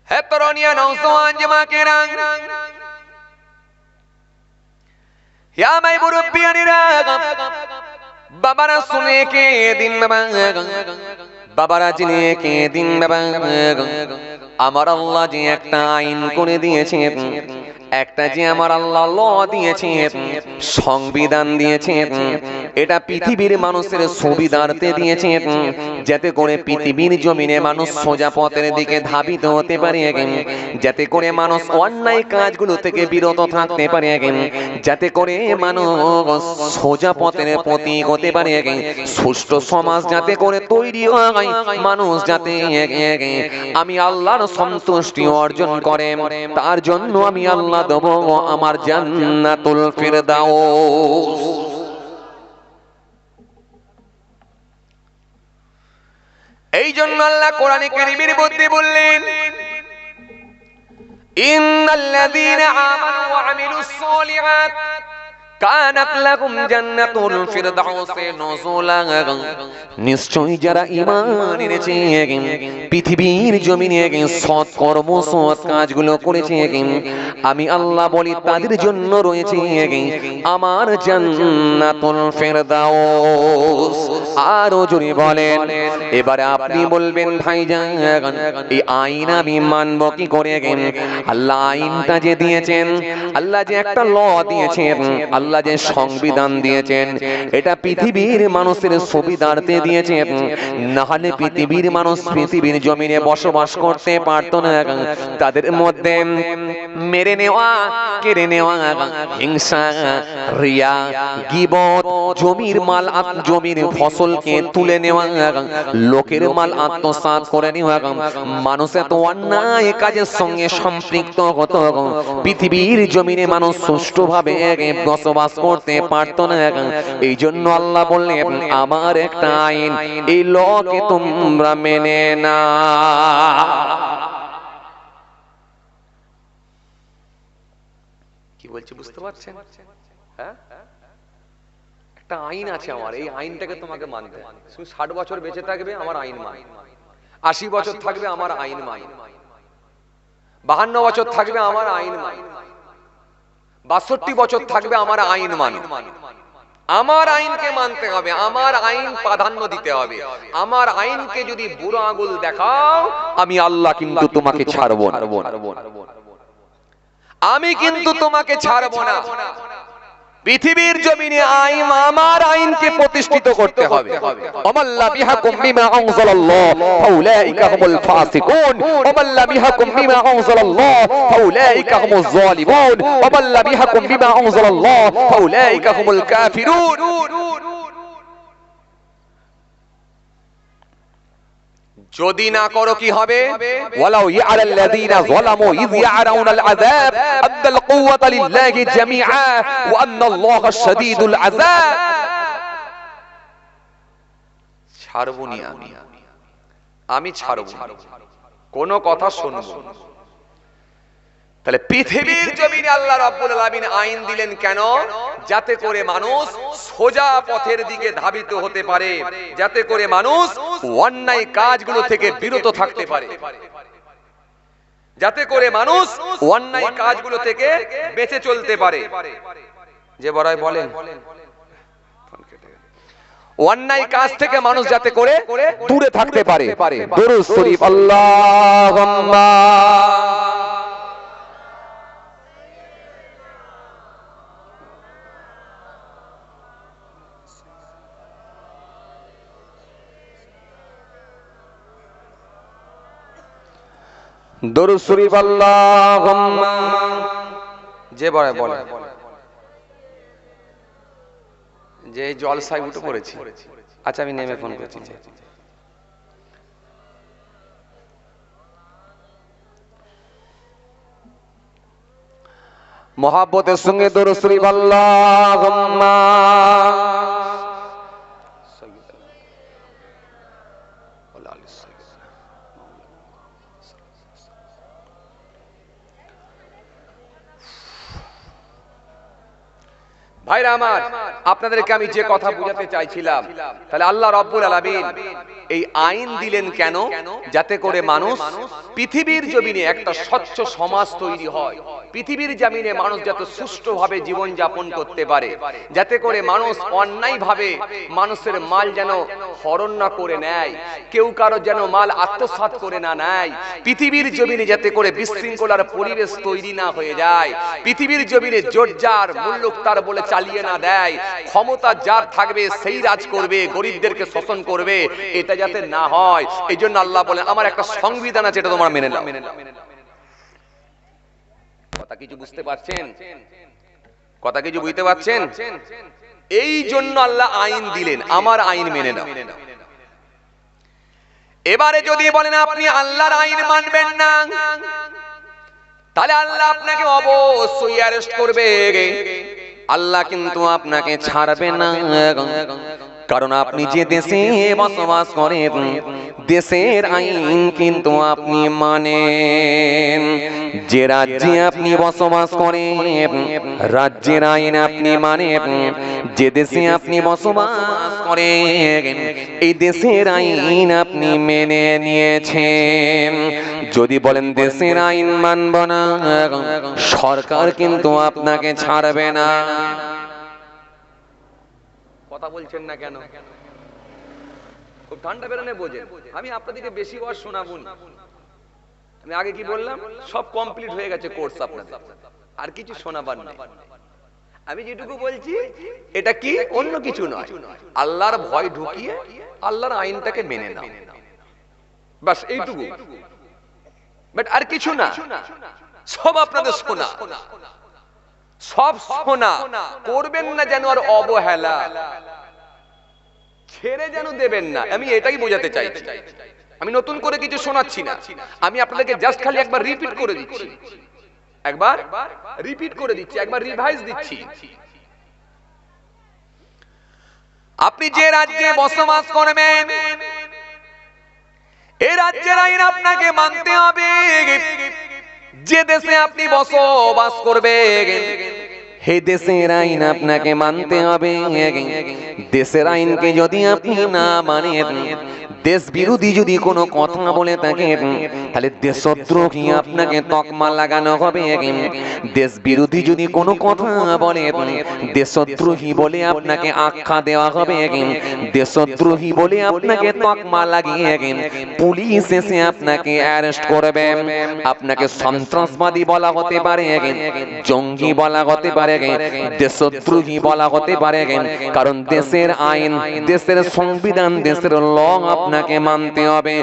है तरुणिया नौजवान जमाकेरा या मैं मुरब्बियानिरा बाबारा सुने के दिन बाबारा जिने के दिन আমার আল্লাহ যে একটা আইন করে দিয়েছেন, একটা যে আমার আল্লাহ ল দিয়েছেন, সংবিধান দিয়েছেন, এটা পৃথিবীর মানুষের সুবিধার্থে দিয়েছেন, যাতে করে পৃথিবীর জমিনে মানুষ সোজা পথের দিকে ধাবিত হতে পারে, যাতে করে মানুষ অন্যায় কাজগুলো থেকে বিরত থাকতে পারে, যাতে করে মানুষ সোজা পথের প্রতীক হতে পারে, সুষ্ঠু সমাজ যাতে করে তৈরি হয়, মানুষ যাতে আমি আল্লাহর সন্তুষ্টি অর্জন করে, তার জন্য আমি আল্লাহ দেব আমার জান্নাতুল ফিরদাউস। এই জন্য আল্লাহ কোরআনে কারীমের মধ্যে বললেন, ইন্নাল্লাযীনা আমানু ওয়া আমিলুস সালিহাত কানাত লাহুম জান্নাতুল ফিরদাউসে নুজুলা। নিশ্চয়ই যারা ঈমান এনেছে, পৃথিবীর জমিনে সৎ কর্ম সৎ কাজগুলো করেছে, আমি আল্লাহ বলি তাদের জন্য রয়েছে আমার জান্নাতুল ফিরদাউস। আরো জোরে বলেন। এবারে আপনি বলবেন ভাইজান এই আইন আমি মানব কি করে? আল্লাহ আইনটা যে দিয়েছেন, আল্লাহ যে একটা ল দিয়েছেন, আল্লাহ যে সংবিধান দিয়েছেন, এটা পৃথিবীর মানুষের সুবিধার্থে দিয়েছেন, না হলে পৃথিবীর মানুষ পৃথিবীর জমিনে বসবাস করতে পারত না। তাদের মধ্যে মেরে নেওয়া, কেড়ে নেওয়া, হিংসা, রিয়া, গীবত, জমির মাল জমির ফসলকে তুলে নেওয়া, লোকের মাল আত্মসাৎ করে নেওয়া, মানুষ এত অন্যায় কাজের সঙ্গে সম্পৃক্ত হতো, পৃথিবীর জমিনে মানুষ সুষ্ঠুভাবে বসবাস করতে পারত না। এই জন্য আল্লাহ বললেন আমার একটা আইন, এই লকে তোমরা মেনে না। কি বলছি বুঝতে পারছেন? হ্যাঁ, একটা আইন আছে আমার, এই আইনটাকে তোমাকে মানতে। 60 বছর বেঁচে থাকবে আমার আইন মান, 80 বছর থাকবে আমার আইন মান, 52 বছর থাকবে আমার আইন মান, 62 বছর থাকবে আমার আইন মান। আমার আইনকে মানতে হবে, আমার আইন প্রাধান্য দিতে হবে। আমার আইনকে যদি বুড়ো আঙুল দেখাও, আমি আল্লাহ কিন্তু তোমাকে ছাড়বো না, আমি কিন্তু তোমাকে ছাড়বো না। পৃথিবীর জমিনে আইন, আমার আইনকে প্রতিষ্ঠিত করতে হবে। ওয়াল্লা বিহাকুম বিমা আনজালাল্লাহ ফাউলাইকা হুমুল ফাসিকুন, ওয়াল্লা বিহাকুম বিমা আনজালাল্লাহ ফাউলাইকা হুমুজ জালিমুন, ওয়াল্লা বিহাকুম বিমা আনজালাল্লাহ ফাউলাইকা হুমুল কাফিরুন। যদি না করো কি হবে? ওয়ালাউ ইয়ালাল্লাযীনা যালামু ইয ইয়ারাউনাল আযাব আদাল কুওয়াতা লিল্লাহি জামিআ ওয়া আন্নাল্লাহা শাদীদুল আযাব। ছাড়বনি আমি ছাড়ব, কোন কথা শুনব। তাহলে পৃথিবীর জমিনে আল্লাহ রাব্বুল আলামিন আইন দিলেন কেন? যাতে করে মানুষ সোজা পথের দিকে ধাবিত হতে পারে, যাতে করে মানুষ অন্যায় কাজগুলো থেকে বিরত থাকতে পারে, যাতে করে মানুষ অন্যায় কাজগুলো থেকে বেঁচে চলতে পারে। যে বড়াই বলেন অন্যায় কাজ থেকে মানুষ যাতে করে দূরে থাকতে পারে। দরুদ শরীফ আল্লাহুম্মা দরুদ শরীফ আল্লাহুম্মা। যে বলে যে জলসায় উঠে পড়েছি। আচ্ছা আমি নেমে ফোন করছি। মোহাব্বতের সঙ্গে দরুদ শরীফ আল্লাহুম্মা। ভাইরা আমার, আপনাদেরকে আমি যে কথা বুঝাতে চাইছিলাম, তাহলে আল্লাহ রাব্বুল আলামিন এই আইন দিলেন কেন? যাতে করে মানুষ পৃথিবীর জমিনে একটা স্বচ্ছ সমাজ তৈরি হয়, পৃথিবীর জমিনে মানুষ যাতে সুষ্ঠুভাবে জীবন যাপন করতে পারে, যাতে করে মানুষ অন্যায়ভাবে মানুষের মাল যেন হরণ না করে নেয়, কেউ কারো যেন মাল আত্মসাৎ করে না নেয়, পৃথিবীর জমিনে যাতে করে বিশৃঙ্খলার পরিবেশ তৈরি না হয়ে যায়, পৃথিবীর জমিনে জোর যার মুল্লুক তার বলে চালিয়ে না দেয়, ক্ষমতা যার থাকবে সেই রাজ করবে, গরিবদেরকে শোষণ করবে, এটা যাতে না হয়। এই জন্য আল্লাহ বলেন আমার একটা সংবিধান আছে, এটা তোমরা মেনে নাও। কথা কিছু বুঝতে পারছেন? কথা কিছু বুঝতে পারছেন? এই জন্য আল্লাহ আইন দিলেন, আমার আইন মেনে নাও। এবারে যদি বলেন আপনি আল্লাহর আইন মানবেন না, তাহলে আল্লাহ আপনাকে অবশ্যই অ্যারেস্ট করবে। আল্লাহ কিন্তু আপনাকে ছাড়বে না, কারণ আপনি যে দেশে বসবাস করেন দেশের আইন কিন্তু আপনি মানেন। যে রাজ্যে আপনি বসবাস করেন রাজ্যের আইন আপনি মানেন। যে দেশে আপনি বসবাস করেন এই দেশের আইন আপনি মেনে নিয়েছেন। যদি বলেন দেশের আইন মানব না, সরকার কিন্তু আপনাকে ছাড়বে না। কথা বলছেন না কেন? খুব ঠান্ডা বেরোনে বোঝেন, আমি আপনাদেরকে বেশি বার শোনাবো না। আমি আগে কি বললাম, সব কমপ্লিট হয়ে গেছে কোর্স আপনাদের, আর কিছু শোনাবার নেই। আমি যেটুকু বলছি এটা কি অন্য কিছু নয়, আল্লাহর ভয় ঢুকিয়ে আল্লাহর আইনটাকে মেনে নাও, বাস এইটুকু। বাট আর কিছু না, সব আপনাদের শোনা, সব শোনা। করবেন না যেন আর অবহেলা, ছেড়ে যেন দেবেন না, আমি এটাই বোঝাতে চাইছি। আমি নতুন করে কিছু শোনাচ্ছি না, আমি আপনাদেরকে জাস্ট খালি একবার রিপিট করে দিচ্ছি, একবার রিপিট করে দিচ্ছি, একবার রিভাইজ দিচ্ছি। আপনি যে রাজ্যে বসবাস করবেন এই রাজ্যের আইন আপনাকে মানতে হবে। যে দেশে আপনি বসবাস করবেন এই দেশের আইন আপনাকে মানতে হবে। দেশের আইনকে যদি আপনি না মানেন, দেশ বিরোধী যদি কোনো কথা বলে থাকেন, তাহলে দেশদ্রোহী আপনাকে তকমা লাগানো হবে। দেশ বিরোধী যদি কোনো কথা বলে দেশদ্রোহী বলে আপনাকে আখ্যা দেওয়া হবে। দেশদ্রোহী বলে আপনাকে তকমা লাগিয়ে পুলিশ এসে আপনাকে অ্যারেস্ট করবে। আপনাকে সন্ত্রাসবাদী বলা হতে পারে, জঙ্গি বলা হতে পারে, দেশদ্রোহী বলা হতে পারে, কারণ দেশের আইন, দেশের সংবিধান, দেশের ল আপনাকে মানতে হবে,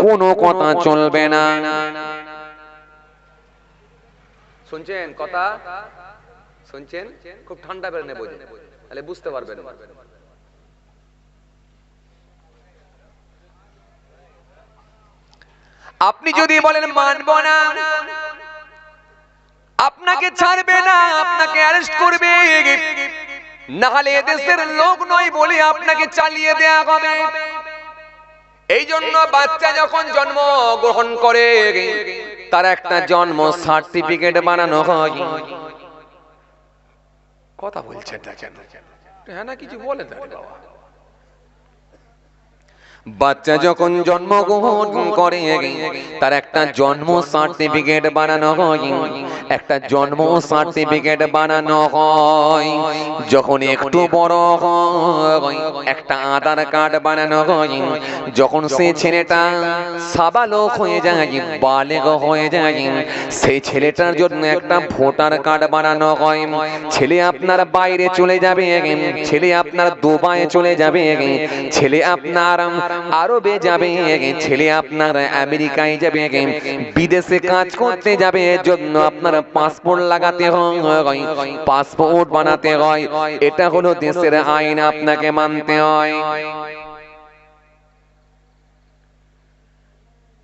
কোনো কথা চলবে না। শুনছেন কথা? শুনছেন? খুব ঠান্ডা বেরোনে বোঝেন, তাহলে বুঝতে পারবেন। আপনি যদি বলেন মানব না, আপনাকে ছাড়বে না, আপনাকে অ্যারেস্ট করবে, নাহলে দেশের লোক নয় বলে আপনাকে চালিয়ে দেয়া হবে। এই জন্য বাচ্চা যখন জন্ম গ্রহণ করে তার একটা জন্ম সার্টিফিকেট বানানো হয়। কথা বলছেন না কেন? হ্যাঁ না কিছু বলে না বাবা। বাচ্চা যখন জন্মগ্রহণ করে তার একটা জন্ম সার্টিফিকেট বানানো হয়, একটা জন্ম সার্টিফিকেট বানানো হয়। যখন একটু বড় হয় একটা আধার কার্ড বানানো হয়। যখন সেই ছেলেটা সাবালক হয়ে যায়, বালেগ হয়ে যায়, সেই ছেলেটার জন্য একটা ভোটার কার্ড বানানো হয়। ছেলে আপনার বাইরে চলে যাবে, ছেলে আপনার দুবাই চলে যাবে, ছেলে আপনার আরবে যাবে, ছেলে আপনার আমেরিকায় যাবে, বিদেশে কাজ করতে যাবে, জন্য আপনার পাসপোর্ট লাগাতে হয়, পাসপোর্ট বানাতে হয়। এটা হলো দেশের আইন, আপনাকে মানতে হয়।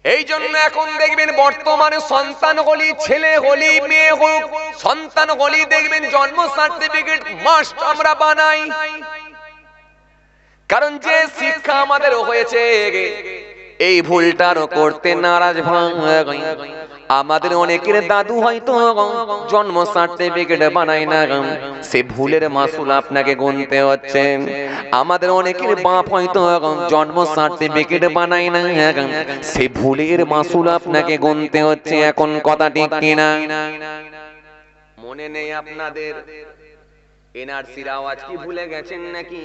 এই জন্য এখন দেখবেন বর্তমানে সন্তান হলি, ছেলে হলি, মেয়ে হোক, সন্তান হলি দেখবেন জন্ম সার্টিফিকেট মাস্ট আমরা বানাই। কারণ যে শিক্ষা আমাদের হয়েছে এই ভুলটারও করতে নারাজ ভাই। আমাদের অনেকের দাদু হয়তো জন্ম সার্টিফিকেট বানায় না, সে ভুলের মাসুল আপনাকে গুনতে হচ্ছে। আমাদের অনেকের বাপ হয়তো জন্ম সার্টিফিকেট বানায় না, সে ভুলের মাসুল আপনাকে গুনতে হচ্ছে। এখন কথা ঠিক কিনা? মনে নেই আপনাদের? এনআরসির আওয়াজ কি ভুলে গেছেন নাকি?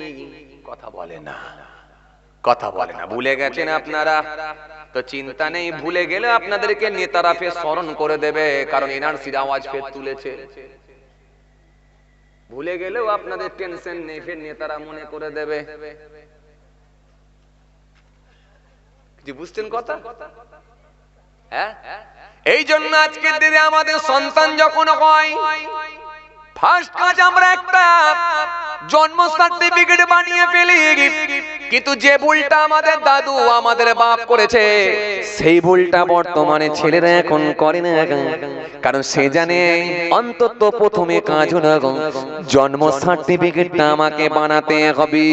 কথা বলে না, কথা বলে না। ভুলে গেছেন আপনারা? তো চিন্তা নেই, ভুলে গেলে আপনাদেরকে নেতারা ফের স্মরণ করে দেবে, কারণ এনআরসির আওয়াজ ফের তুলেছে। ভুলে গেলেও আপনাদের টেনশন নেই, ফের নেতারা মনে করে দেবে। কি বুঝছেন কথা? হ্যাঁ, এই জন্য আজকের দিনে আমাদের সন্তান যখন হয়, ফার্স্ট কাজ আমরা একটা জন্ম সার্টিফিকেট বানিয়ে ফেলি। কিন্তু যে ভুলটা আমাদের দাদু আমাদের বাপ করেছে, সেই ভুলটা বর্তমানে ছেলেরা এখন করে না, কারণ সে জানে অন্তত প্রথমে কাজ হলো জন্ম সার্টিফিকেটটা আমাকে বানাতে হবে।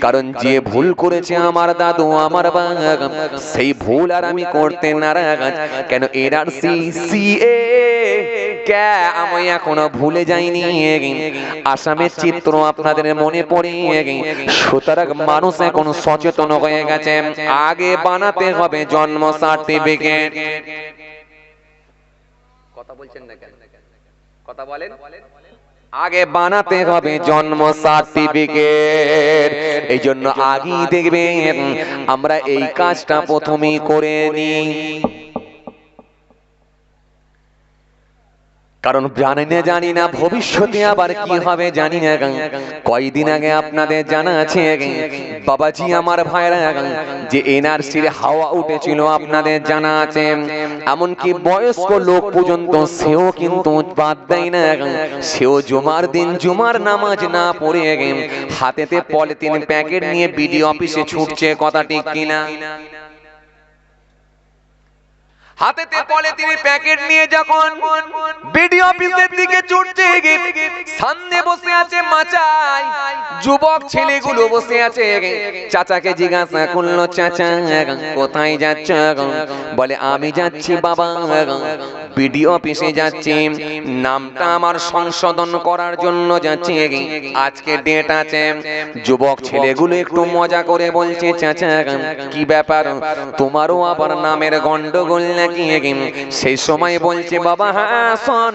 কারণ যে ভুল করেছে আমার দাদু আমার বাপ, সেই ভুল আর আমি করতে নারাজ। কেন এনআরসি সিএ কে আমি এখনো ভুলে যাইনি। আসামের চিত্র আপনাদের মনে পড়ে। সুতরাং মানুষ এখন সচেতন হয়ে গেছে, আগে বানাতে হবে জন্ম সার্টিফিকেট। কথা বলছেন না কেন? কথা বলেন। আগে বানাতে হবে জন্ম সার্টিফিকেট। এই জন্য আগেই দেখবেন আমরা এই কাজটা প্রথমেই করে নিই। কারণ জানি না ভবিষ্যতে আবার কি হবে জানি না। কয়েকদিন আগে আপনাদের জানা আছে বাবাজি আমার ভাইরা যে এনআরসির হাওয়া উঠেছিল, আপনাদের জানা আছে। এমনকি বয়স্ক লোক পর্যন্ত সেও কিন্তু বাদ দেয় না, সেও জুমার দিন জুমার নামাজ না পড়ে হাতেতে পলিথিন প্যাকেট নিয়ে বিডিও অফিসে ছুটছে। কথা ঠিক কিনা? হাতেতে পলিথিনের প্যাকেট নিয়ে যখন বিডিও অফিসের দিকে ছুটছে, সামনে বসে আছে মাচায় যুবক ছেলেগুলো বসে আছে। চাচাকে জিজ্ঞাসা করলো, চাচা কোথায় যাচ্ছ? বলে আমি যাচ্ছি বাবা বিডিও অফিসে যাচ্ছি, নামটা আমার সংশোধন করার জন্য যাচ্ছি, আজকে ডেট আছে। যুবক ছেলেগুলো একটু মজা করে বলছে, চাচা কি ব্যাপার, তোমারও আবার নামের গন্ডগোল নাকি? সেই সময় বলছে, বাবা হ্যাঁ শোন,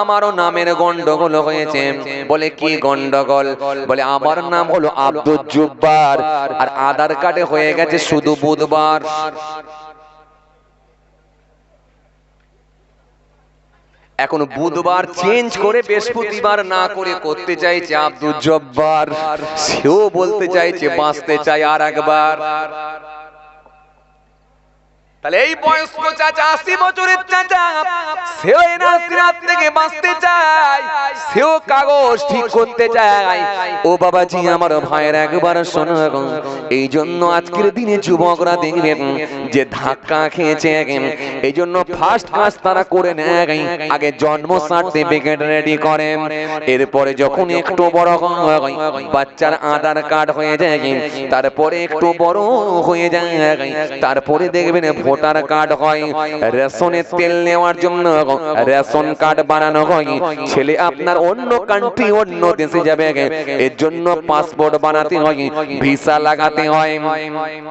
আমারও নামের গন্ডগোল হয়েছে। বলে কি গন্ডগোল? বলে আমার নাম হলো আব্দুল জব্বার, আর আধার কার্ডে হয়ে গেছে শুধু বুধবার। এখন বুধবার চেঞ্জ করে বৃহস্পতিবার না করে করতে চাইছে আব্দুল জব্বার। সেও বলতে চাইছে বাঁচতে চাই আর একবার। তাহলে এই বয়স্ক চাচা 80 বছরের চাচা, সেও এনআরসির হাত থেকে বাঁচতে চায়, সেও কাগজ ঠিক করতে চায়। ও বাবাজি আমার ভাইয়ের একবার শোনো, এই জন্য আজকের দিনে যুবকরা দেখবেন যে ধাক্কা খেয়েছে। এই জন্য ফার্স্ট কাজ তারা করে নেয়, আগে জন্ম সার্টিফিকেট রেডি করেন। এরপরে যখন একটু বড় হয়, বাচ্চার আধার কার্ড হয়ে যায়, তারপরে একটু বড় হয়ে যায়, তারপরে দেখবেন ভোটার কার্ড হয়। রেশনের তেল নেওয়ার জন্য রেশন কার্ড বানানো হয়। ছেলে আপনার অন্য কান্ট্রি অন্য দেশে যাবে, এর জন্য পাসপোর্ট বানাতে হয়, ভিসা লাগাতে হয়।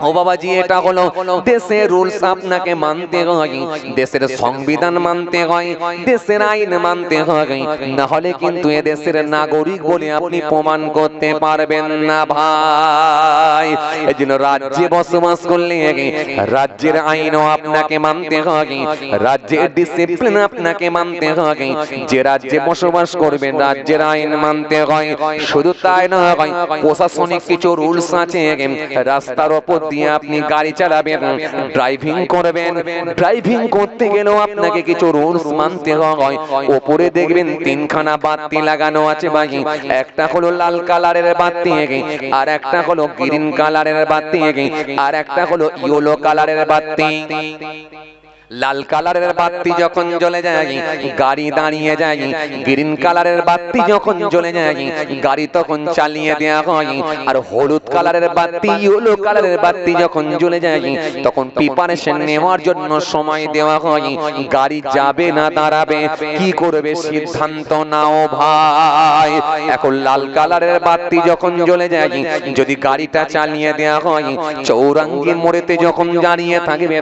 ও বাবাজি এটা হলো দেশের রুলস, আপনাকে মানতে হয়, দেশের সংবিধান মানতে হয়, দেশের আইন মানতে হয়, না হলে কিন্তু এ দেশের নাগরিক বলে আপনি প্রমাণ করতে পারবেন না ভাই। এই জন্য রাজ্যে বসবাস করলে রাজ্যের আইন আপনাকে মানতে হবে, রাজ্যের ডিসিপ্লিন আপনাকে মানতে হবে। যে রাজ্যে বসবাস করবেন রাজ্যের আইন মানতে হয়। শুধু তাই নয়, প্রশাসনিক কিছু রুলস আছে। রাস্তার উপর দিয়ে আপনি গাড়ি চালাবেন, ড্রাইভিং করবেন, ড্রাইভিং করতে গেলেও আপনাকে কিছু রুলস মানতে হয়। উপরে দেখবেন 3খানা বাতি লাগানো আছে ভাই, একটা হলো লাল কালারের বাতি, আর একটা হলো গ্রিন কালারের বাতি, আর একটা হলো ইয়েলো কালারের বাতি। লাল কালারের বাতি যখন জ্বলে যায় গাড়ি দাঁড়িয়ে যায়, গ্রিন কালারের বাতি যখন জ্বলে যায় গাড়ি তখন চালিয়ে দেওয়া হয়, আর হলুদ কালারের বাতি ইয়েলো কালারের বাতি যখন জ্বলে যায় তখন প্রিপারেশন নেওয়ার জন্য সময় দেওয়া হয়। গাড়ি যাবে না দাঁড়াবে, কি করবে সিদ্ধান্ত নাও ভাই। এখন লাল কালারের বাতি যখন জ্বলে যায় যদি গাড়িটা চালিয়ে দেওয়া হয়, চৌরাঙ্গি মোড়েতে যখন দাঁড়িয়ে থাকবে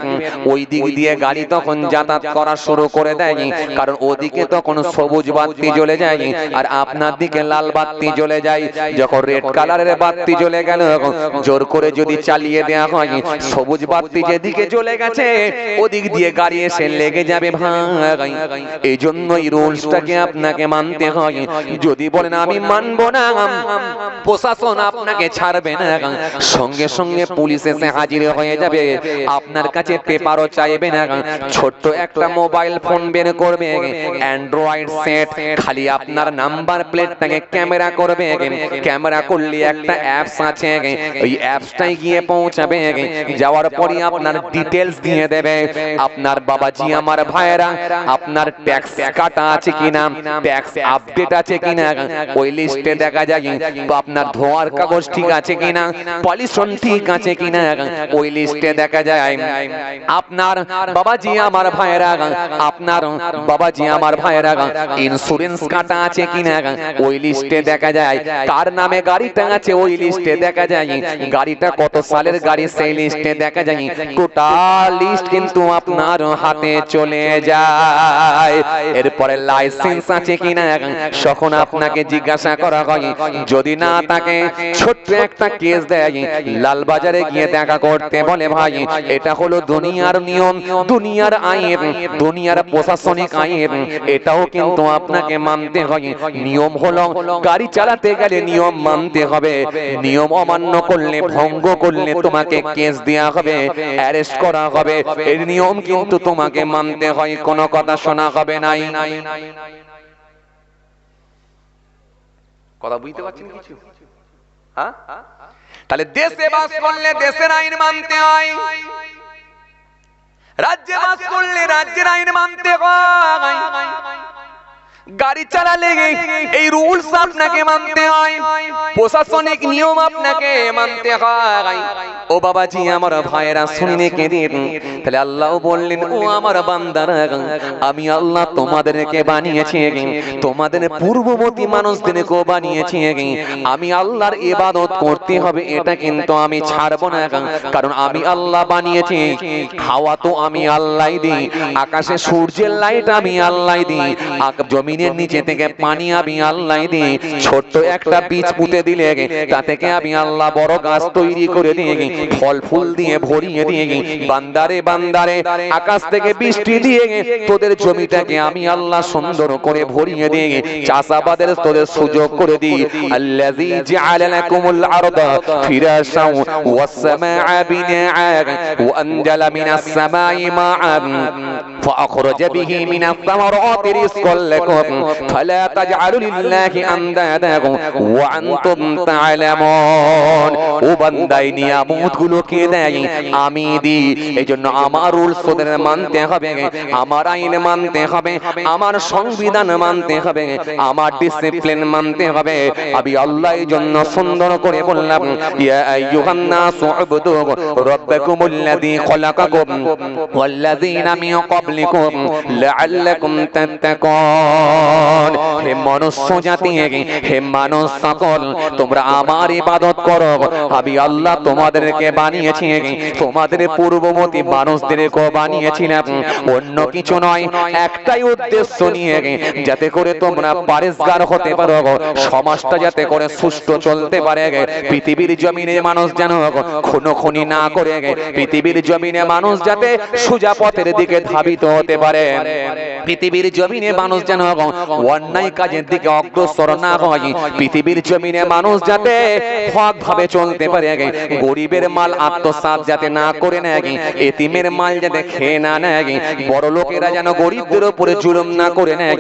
ওই দিক দিয়ে গাড়ি তখন যাতায়াত করা শুরু করে দেয়, কারণ ওদিকে তখন সবুজ বাতি জ্বলে যায় আর আপনার দিকে লাল বাতি জ্বলে যায়। যখন রেড কালারের বাতি জ্বলে গেল জোর করে যদি চালিয়ে দেওয়া হয়, সবুজ বাতি যেদিকে জ্বলে গেছে ওদিক দিয়ে গাড়ি এসে লেগে যাবে ভাই। এই জন্যই রুলসটাকে আপনাকে মানতে হয়। যদি বলেন আমি মানবো না, প্রশাসন আপনাকে ছাড়বে না, সঙ্গে সঙ্গে পুলিশ এসে হাজির হয়ে যাবে, আপনার কাছে পেপারও চাইবে না। ছোট্ট একটা মোবাইল ফোন বের করবে, অ্যান্ড্রয়েড সেট, খালি আপনার নাম্বার প্লেটটাকে ক্যামেরা করবে, ক্যামেরা করলে একটা অ্যাপস আছে, ওই অ্যাপসটাই গিয়ে পৌঁছাবে, যাওয়ার পরই আপনার ডিটেলস দিয়ে দেবে। আপনার বাবাজি আমার ভাইয়েরা, আপনার ট্যাক্স কাটা আছে কিনা, ট্যাক্স আপডেট আছে কিনা ওই লিস্টে দেখা যায়, তো আপনার ধোয়ার কাগজ ঠিক আছে কিনা, পলিউশন ঠিক আছে কিনা ওই লিস্টে দেখা যায়। আপনার বাবাজি আমার ভাইয়েরা, আপনার বাবাজি আমার ভাইয়েরা ইন্স্যুরেন্স কাটা আছে কিনা ওই লিস্টে দেখা যায়। কার নামে গাড়িটা আছে ওই লিস্টে দেখা যায়, গাড়িটা কত সালের গাড়ি সেই লিস্টে দেখা যায়। টোটাল লিস্ট কিন্তু আপনার হাতে চলে যায়। এরপরে লাইসেন্স আছে কিনা তখন আপনাকে জিজ্ঞাসা করা হয়, যদি না তাকে ছোট্ট একটা কেস দেয়, লালবাজারে গিয়ে দেখা করতে বলে। ভাই এটা হলো দুনিয়ার নিয়ম, দুনিয়ার আইন, দুনিয়ার প্রশাসনিক আইন, এটাও কিন্তু আপনাকে মানতে হয়। নিয়ম হলো গাড়ি চালাতে গেলে নিয়ম মানতে হবে, নিয়ম অমান্য করলে, ভঙ্গ করলে তোমাকে কেস দেওয়া হবে, অ্যারেস্ট করা হবে। এর নিয়ম কিন্তু তোমাকে মানতে হয়, কোনো কথা শোনা হবে নাই। কথা বুঝতে পারছেন কিছু? হ্যাঁ, তাহলে দেশে বাস করলে দেশের আইন মানতে হয়, রাজ্যে বাস করলে রাজ্যের আইন মানতে হয়। গাড়ি চালালে এই রুলস আপনাকে মানতে হয়, প্রশাসনিক নিয়ম আপনাকে মানতে হয়। ও বাবাজি আমার ভাইয়েরা শুনে কেঁদেন। তাহলে আল্লাহ বললেন, ও আমার বান্দারা, আমি আল্লাহ তোমাদেরকে বানিয়েছি, তোমাদের পূর্ববর্তী মানুষদেরকে বানিয়েছি, আমি আল্লাহর ইবাদত করতে হবে, এটা কিন্তু আমি ছাড়বো না, কারণ আমি আল্লাহ বানিয়েছি। হাওয়া তো আমি আল্লাহই দিই, আকাশে সূর্যের লাইট আমি আল্লাহই দিই, জমিনের নিচে থেকে পানি আমি আল্লাহই দিই। ছোট্ট একটা বীজ পুঁতে দিলে তা থেকে আমি আল্লাহ বড় গাছ তৈরি করে দিই, ফল ফুল দিয়ে ভরিয়ে দিই। বান্দারে বান্দারে আকাশ থেকে বৃষ্টি দিয়ে তোদের জমিটাকে আমি আল্লাহ সুন্দর করে ভরিয়ে দিই, চাষাবাদের তোদের সুযোগ করে দিই। আল্লাযী জাআলা লাকুমুল আরদা ফিরাশাও ওয়াস সামাআ বিনাআ ওয়া আনজালা মিনাস সামাই মাআন ফাআখরাজা বিহি মিনাস সামারাতি রিজকাল লাকুম ফালা তাজআলু লিল্লাহি আনদাদা ওয়া আনতুম তা'লামুন। ও বান্দাই নিয়ামতগুলোকে দেয় আমি দিই, এইজন্য আমার রুলস ওদের মানতে হবে, আমার আইন মানতে হবে, আমার সংবিধান মানতে হবে, আমার ডিসিপ্লিন মানতে হবে। আমি আল্লাহ এই জন্য সুন্দর করে বললাম, ইয়া আইয়ুহান নাসু উবুদু রাব্বাকুমুল্লাযী খলাকাকুম ওয়াল্লাযীনা মিন ক্বাবলিকুম লাআল্লাকুম তাত্তাকুন। হে মনুষ্য জাতি, হে মানব সকল, তোমরা আমার ইবাদত করো। আমি আল্লাহ তোমাদেরকে বানিয়েছি, তোমাদের পূর্ববর্তী মানুষদেরকে বানিয়েছিলাম অন্য কিছু নয়, একটাই উদ্দেশ্য নিয়ে, যাতে করে তোমরা পরেশগার হতে পারো, সমাজটা যাতে করে সুষ্ঠু চলতে পারে, পৃথিবীর জমিনে মানুষ যেন খুনোখুনি না করে, পৃথিবীর জমিনে মানুষ যাতে সোজা পথের দিকে ধাবিত হতে পারে, পৃথিবীর জমিনে মানুষ যেন অন্যায় কাজের দিকে অগ্রসর না হয়, পৃথিবীর জমিনে মানুষ যাতে হক ভাবে চলতে পারে, গরিবের মাল আত্মসাৎ যাতে না করে নেয়, এতিমের মাল যাতে খেয়ে না নেয়, বড় লোকেরা যেন গরিবদের উপরে জুলুম না করে নেয়,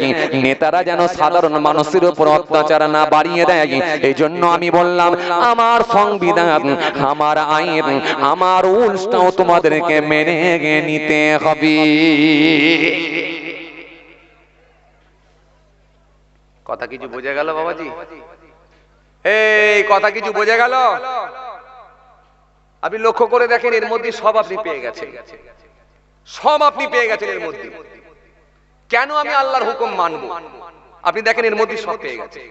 নেতারা যেন সাধারণ মানুষের উপর অত্যাচার না বাড়িয়ে দেয়। এই জন্য আমি বললাম আমার সংবিধান, আমার আইন, আমার রুলসটাও তোমাদেরকে মেনে নিতে হবে। কথা কিছু বোঝা গেল বাবাজি? এই কথা কিছু বোঝা গেল? আপনি লক্ষ্য করে দেখেন, এর মধ্যে সব আপনি পেয়ে গেছেন, সব আপনি পেয়ে গেছেন এর মধ্যে। কেন আমি আল্লাহর হুকুম মানব? আপনি দেখেন এর মধ্যে সব পেয়ে গেছেন।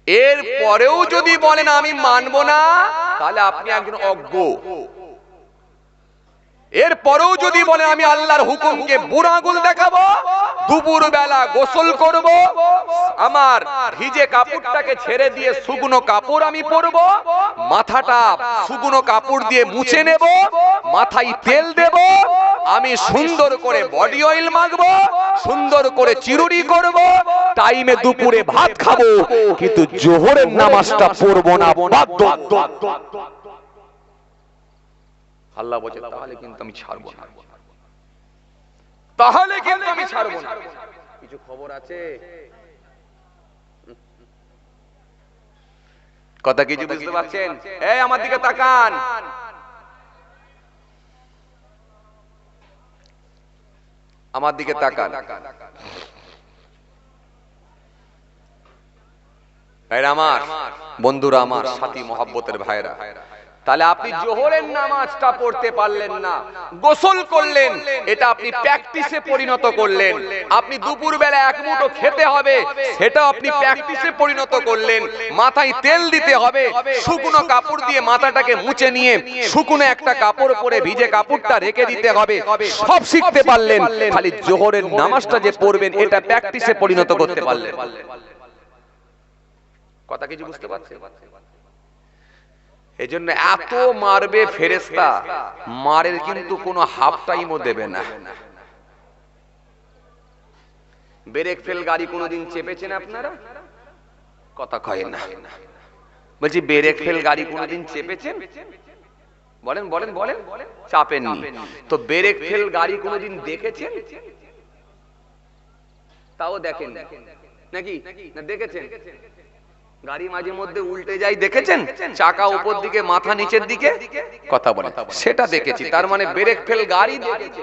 এর পরেও যদি বলেন আমি মানব না, তাহলে আপনি একজন অজ্ঞ। এর পরেও যদি বলেন আমি আল্লাহর হুকুমকে বুড়ো আঙুল দেখাবো, দুপুর বেলা গোসল করব, আমার ভিজে কাপড়টাকে ছেড়ে দিয়ে শুকনো কাপড় আমি পরবো, মাথাটা শুকনো কাপড় দিয়ে মুছে নেব, মাথায় তেল দেব, আমি সুন্দর করে বডি অয়েল মাখবো, সুন্দর করে চিরুনি করব, টাইমে দুপুরে ভাত খাবো, কিন্তু জোহরের নামাজটা পড়বো না বাধ্য। আল্লাহ বলে তাহলে কিন্তু আমি ছাড়বো না, তাহলে কিন্তু আমি ছাড়বো না। কিছু খবর আছে? কথা কিছু বুঝতে পারছেন? এই আমার দিকে তাকান, আমার দিকে তাকান। ভাইরা আমার, বন্ধুরা আমার, সাথী মহব্বতের ভাইরা, তাহলে আপনি জোহরের নামাজটা পড়তে পারলেন না, গোসল করলেন, এটা আপনি প্র্যাকটিসে পরিণত করলেন। আপনি দুপুর বেলা এক মুঠো খেতে হবে, সেটা আপনি প্র্যাকটিসে পরিণত করলেন। মাথায় তেল দিতে হবে, শুকনো কাপড় দিয়ে মাথাটাকে মুছে নিয়ে শুকনো একটা কাপড় পরে ভিজে কাপড়টা রেখে দিতে হবে, সব শিখতে পারলেন। খালি জোহরের নামাজটা যে পড়বেন, এটা প্র্যাকটিসে পরিণত করতে পারলেন। কথা কিছু বুঝতে পারছেন? এজন্য এত মারবে ফেরেশতা, মারের কিন্তু কোনো হাফ টাইমও দেবে না। ব্রেক ফেল গাড়ি কোনোদিন চেপেছেন আপনারা? কথা কয় না। বলছি ব্রেক ফেল গাড়ি কোনোদিন চেপেছেন? বলেন বলেন বলেন। চাপেননি তো ব্রেক ফেল গাড়ি কোনোদিন দেখেছেন? তাও দেখেন নাকি? না দেখেছেন? গাড়ি মাঝে মধ্যে উল্টে যায়, দেখেছেন? চাকা উপর দিকে, মাথা নিচের দিকে। কথা বলে সেটা দেখেছি। তার মানে ব্রেক ফেল গাড়ি দেখেছি,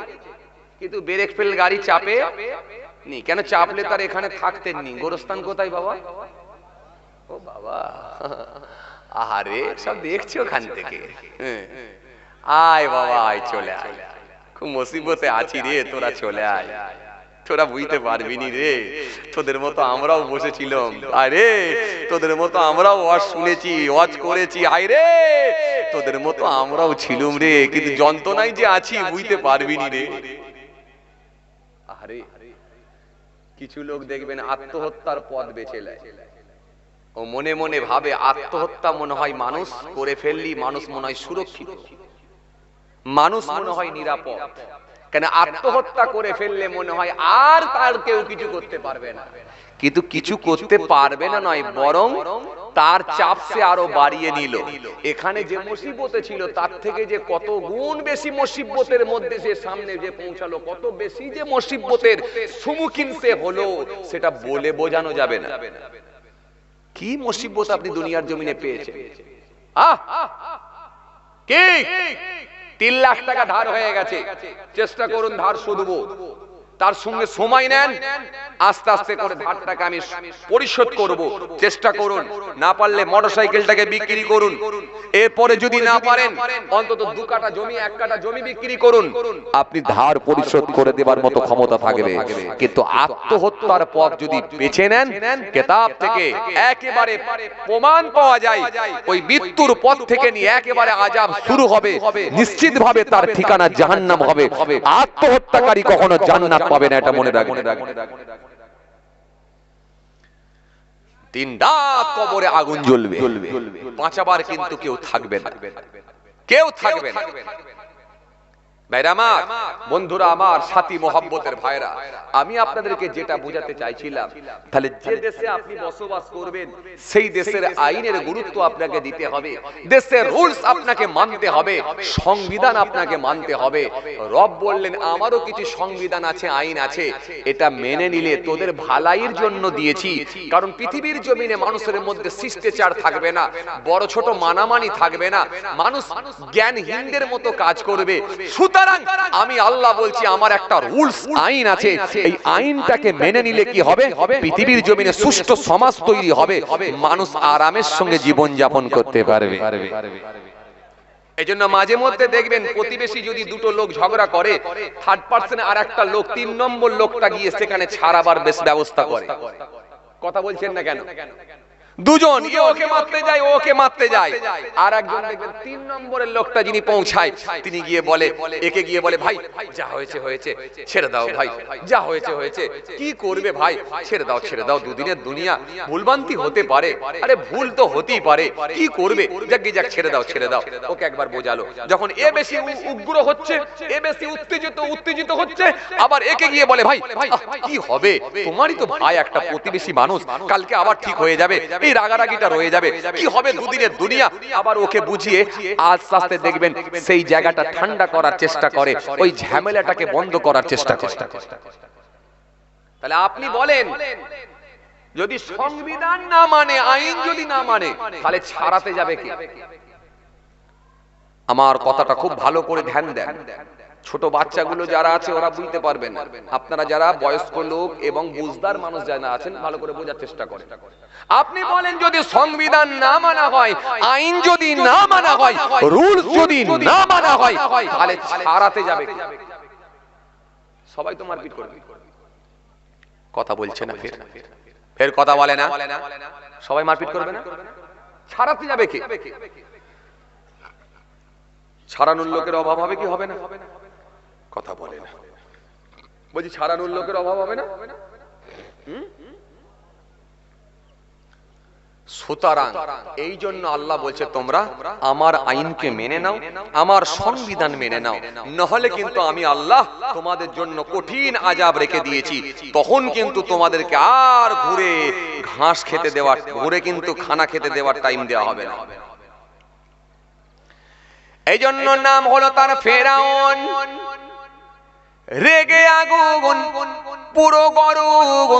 কিন্তু ব্রেক ফেল গাড়ি চাপে নি। কেন চাপলে তার এখানে থাকতেন নি। গোরস্থান কোথায় বাবা? ও বাবা, আহারে সব দেখছি ওখান থেকে। আয় বাবা আয়, চলে আয়, খুব মুসিবতে আছি রে, তোরা চলে আয়। তোরা বুঝতে পারবি নি রে, তোদের মতো আমরাও বসেছিলাম। আরে তোদের মতো আমরাও ওয়াজ শুনেছি, ওয়াজ করেছি। আয় রে তোদের মতো আমরাও ছিলুম রে, কিন্তু যন্ত্রণায় যে আছি বুঝতে পারবি নি রে। আরে কিছু লোক দেখবেন আত্মহত্যার পথ বেছে নেয়। ও মনে মনে ভাবে আত্মহত্যা মনে হয় মানুষ করে ফেললি মানুষ মনে হয় সুরক্ষিত, মানুষ মনে হয় নিরাপদ। কেন আত্মহত্যা করে ফেললে মনে হয় আর তার কেউ কিছু করতে পারবে না। কিন্তু কিছু করতে পারবে না নয়, বরং তার চাপ সে আরো বাড়িয়ে নিল। এখানে যে মুসিবতে ছিল তার থেকে যে কত গুণ বেশি মুসিবতের মধ্যে সে সামনে যে পৌঁছালো, কত বেশি যে মুসিবতের সম্মুখীন সে হলো, সেটা বলে বোঝানো যাবে না। কি মুসিবত আপনি দুনিয়ার জমিনে পেয়েছেন। কি 3 লাখ টাকা ধার হয়ে গেছে, চেষ্টা করুন ধার শুধবো। তার সঙ্গে সময় নেন, আস্তে আস্তে করে ধারটাকে আমি পরিশোধ করব, চেষ্টা করুন। না পারলে মোটরসাইকেলটাকে বিক্রি করুন। এরপরে যদি না পারেন অন্তত 2 কাঠা জমি, 1 কাঠা জমি বিক্রি করুন। আপনি ধার পরিশোধ করে দেবার মতো ক্ষমতা থাকবে। কিন্তু আত্মহত্যার পথ যদি বেছে নেন, কিতাব থেকে একেবারে প্রমাণ পাওয়া যায় ওই মৃত্যুর পথ থেকে নিয়ে একেবারে আযাব শুরু হবে। নিশ্চিতভাবে তার ঠিকানা জাহান্নাম হবে। আত্মহত্যাকারী কখনো জান্নাত পাবে না, এটা মনে রাখবেন। দিন রাত কবরে আগুন জ্বলবে, বাঁচাবার কিন্তু কেউ থাকবে না, কেউ থাকবে না। ভাইরা আমার, বন্ধুরা আমার, সাথী মহব্বতের ভাইরা, আমি আপনাদেরকে যেটা বোঝাতে চাইছিলাম, তাহলে যে দেশে আপনি বসবাস করবেন সেই দেশের আইনের গুরুত্ব আপনাকে দিতে হবে, দেশের রুলস আপনাকে মানতে হবে, সংবিধান আপনাকে মানতে হবে। রব বললেন আমারও কিছু সংবিধান আছে, আইন আছে, এটা মেনে নিলে তোদের ভালাইয়ের জন্য দিয়েছি। কারণ পৃথিবীর জমিনে মানুষের মধ্যে শিষ্টাচার থাকবে না, বড় ছোট মানামানি থাকবে না, মানুষ জ্ঞানহীনদের মতো কাজ করবে। সুতরাং আমি আল্লাহ বলছি আমার একটা রুলস আইন আছে, এই আইনটাকে মেনে নিলে কি হবে, পৃথিবীর জমিনে সুষ্ঠু সমাজ তৈরি হবে, মানুষ আরামের সঙ্গে জীবন যাপন করতে পারবে। এজন্য মাঝে মধ্যে দেখবেন প্রতিবেশী যদি দুটো লোক ঝগড়া করে, থার্ড পার্সন আর একটা লোক, 3 নম্বর লোকটা গিয়ে সেখানে ছাড়াবার বেশ ব্যবস্থা করে। কথা বলছেন না কেন? দুজন ওকে মারতে যায়, ওকে মারতে যায়, আর একজন দেখবেন 3 নম্বরের লোকটা যিনি পৌঁছায় তিনি গিয়ে বলে, একে গিয়ে বলে ভাই যা হয়েছে হয়েছে, ছেড়ে দাও ভাই, যা হয়েছে হয়েছে, কি করবে ভাই, ছেড়ে দাও ছেড়ে দাও, দুদিনের দুনিয়া, ভুলভ্রান্তি হতে পারে, আরে ভুল তো হতেই পারে, কি করবে, যাক যাক ছেড়ে দাও ছেড়ে দাও। ওকে একবার বোঝালো, যখন এ বেশি উগ্র হচ্ছে, এ বেশি উত্তেজিত হচ্ছে, আবার একে গিয়ে বলে ভাই ভাই কি হবে, তোমারই তো ভাই একটা প্রতিবেশী মানুষ, কালকে আবার ঠিক হয়ে যাবে, এই রাগারাগিটা রয়ে যাবে, কি হবে দুদিনের দুনিয়া। আবার ওকে বুঝিয়ে আস্তে আস্তে দেখবেন সেই জায়গাটা ঠান্ডা করার চেষ্টা করে, ওই ঝামেলাটাকে বন্ধ করার চেষ্টা করে। তাহলে আপনি বলেন, যদি সংবিধান না মানে, আইন যদি না মানে, তাহলে ছাড়াতে যাবে কি? আমার কথাটা খুব ভালো করে ধ্যান দেন। ছোট বাচ্চাগুলো যারা আছে ওরা বুঝতে পারবে না, আপনারা যারা বয়স্ক লোক এবং বুঝদার মানুষ যারা আছেন ভালো করে বোঝার চেষ্টা করেন। আপনি বলেন যদি সংবিধান না মানা হয়, আইন যদি না মানা হয়, রুলস যদি না মানা হয়, তাহলে ছাড়াতে যাবে। সবাই তো মারপিট করবে, কথা বলছে না, ফের কথা বলে না, সবাই মারপিট করবে না, ছাড়াতে যাবে কে? ছাড়ানোর লোকের অভাব হবে কি হবে না? কথা বলে না, বলছি ছাড়ানোর লোকের অভাব হবে না? সুতরাং এই জন্য আল্লাহ বলছে তোমরা আমার আইনকে মেনে নাও, আমার সংবিধান মেনে নাও, নহলে কিন্তু আমি আল্লাহ তোমাদের জন্য কঠিন আযাব রেখে দিয়েছি। তখন কিন্তু তোমাদেরকে আর ঘুরে ঘাস খেতে দেওয়ার, ঘুরে কিন্তু খানা খেতে দেওয়ার টাইম দেওয়া হবে না। এই জন্য নাম হলো তার ফেরাউন, রেগে আগুন পুরো গরম।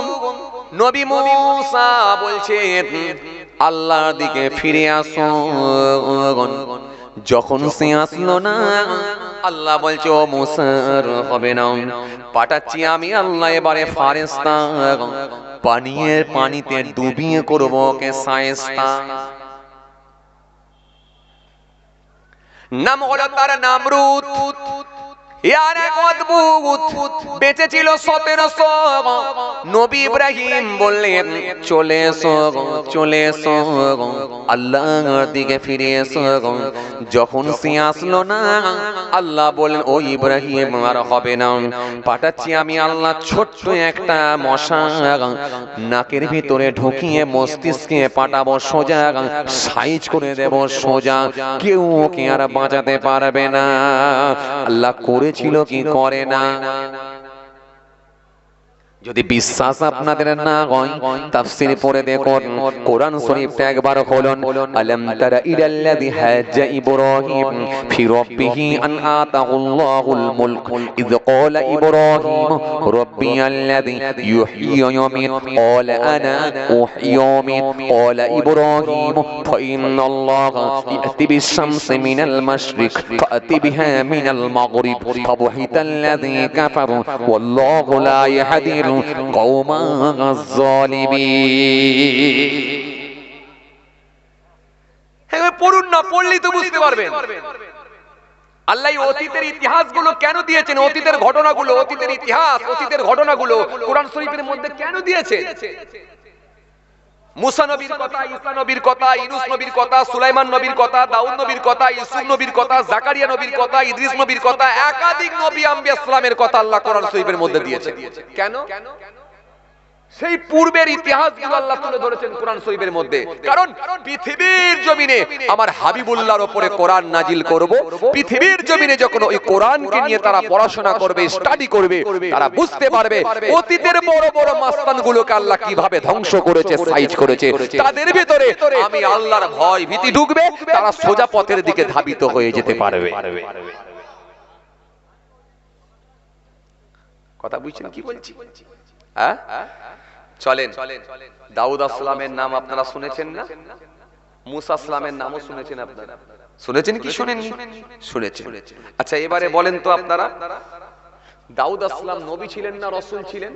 নবী মুসা বলছেন আল্লাহর দিকে ফিরে আসো। যখন সে আসলো না, আল্লাহ বলছে ও মুসার হবে না, পাঠাচ্ছি আমি আল্লাহ এবারে ফারেস্তা, পানিতে ডুবিয়ে করবো ওকে শায়েস্তা। নাম হলো তার নামরুদ। ইয়ার এক অদ্ভুত, বেঁচে ছিল 1700। নবী ইব্রাহিম বললেন চলে এসো, চলে এসো, আল্লাহর দিকে ফিরে এসো। যখন সে আসলো না, আল্লাহ বললেন ও ইব্রাহিম আর হবে না, পাঠাচ্ছি আমি আল্লাহ ছোট্ট একটা মশা, নাকের ভিতরে ঢুকিয়ে মস্তিষ্কে পাঠাবো সোজা, সাইজ করে দেব সোজা, কেউ ওকে আর বাঁচাতে পারবে না। আল্লাহ করেছিল কি করে না? যদি বিশ্বাস আপনাদের না হয় তাফসীর পড়ে দেখুন, কোরআন শরীফটা একবার খুলুন। আলাম তারা ইলাল্লাযী হাজ্জা ইব্রাহিম ফি রাব্বিহি আন আতাহুল্লাহুল মুলক ইয ক্বালা ইব্রাহিম রাব্বিয়াল্লাযী ইউহয়ী ওয়া ইউমীত ক্বালা আনা উহয়ী ওয়া উমীত ক্বালা ইব্রাহিম ফা ইন্নাল্লাহা ইয়াতি বিশ-শামসি মিনাল মাশরিক ফাতি বিহা মিনাল মাগরিব ফাবুহিতাল্লাযী কাফারু ওয়াল্লাহু লা ইয়াহদি পড়ুন না, পড়লেই তো বুঝতে পারবেন আল্লাহ অতীতের ইতিহাসগুলো কেন দিয়েছেন, অতীতের ঘটনাগুলো, অতীতের ইতিহাস, অতীতের ঘটনাগুলো কোরআন শরীফের মধ্যে কেন দিয়েছে। মুসা নবীর কথা, ঈসা নবীর কথা, ইউনূস নবীর কথা, সুলাইমান নবীর কথা, দাউদ নবীর কথা, ইউসুফ নবীর কথা, জাকারিয়া নবীর কথা, ইদ্রিস নবীর কথা, একাধিক নবী আম্বিয়া ইসলামের কথা আল্লাহ কোরআন শরীফের মধ্যে দিয়েছে। কেন? সেই পূর্বের ইতিহাসগুলো আল্লাহ তুলে ধরেছেন কোরআন শরীফের মধ্যে। কারণ পৃথিবীর জমিনে আমার হাবিবুল্লাহর উপরে কোরআন নাজিল করব, পৃথিবীর জমিনে যখন ওই কোরআনকে নিয়ে তারা পড়াশোনা করবে, স্টাডি করবে, তারা বুঝতে পারবে অতীতের বড় বড় মাস্তানগুলোকে আল্লাহ কিভাবে ধ্বংস করেছে, সাইজ করেছে। তাদের ভিতরে আমি আল্লাহর ভয় ভীতি ঢুকবে, তারা সোজা পথের দিকে ধাবিত হয়ে যেতে পারবে। কথা বুঝছেন কি বলছি? হ্যাঁ, চলেন। দাউদ আসলামের নাম আপনারা শুনেছেন না? মুসা আসলামের নামও শুনেছেন আপনারা? শুনেছেন কি শুনেননি? শুনেছেন। আচ্ছা এবারে বলেন তো আপনারা, দাউদ আসলাম নবী ছিলেন না রাসূল ছিলেন?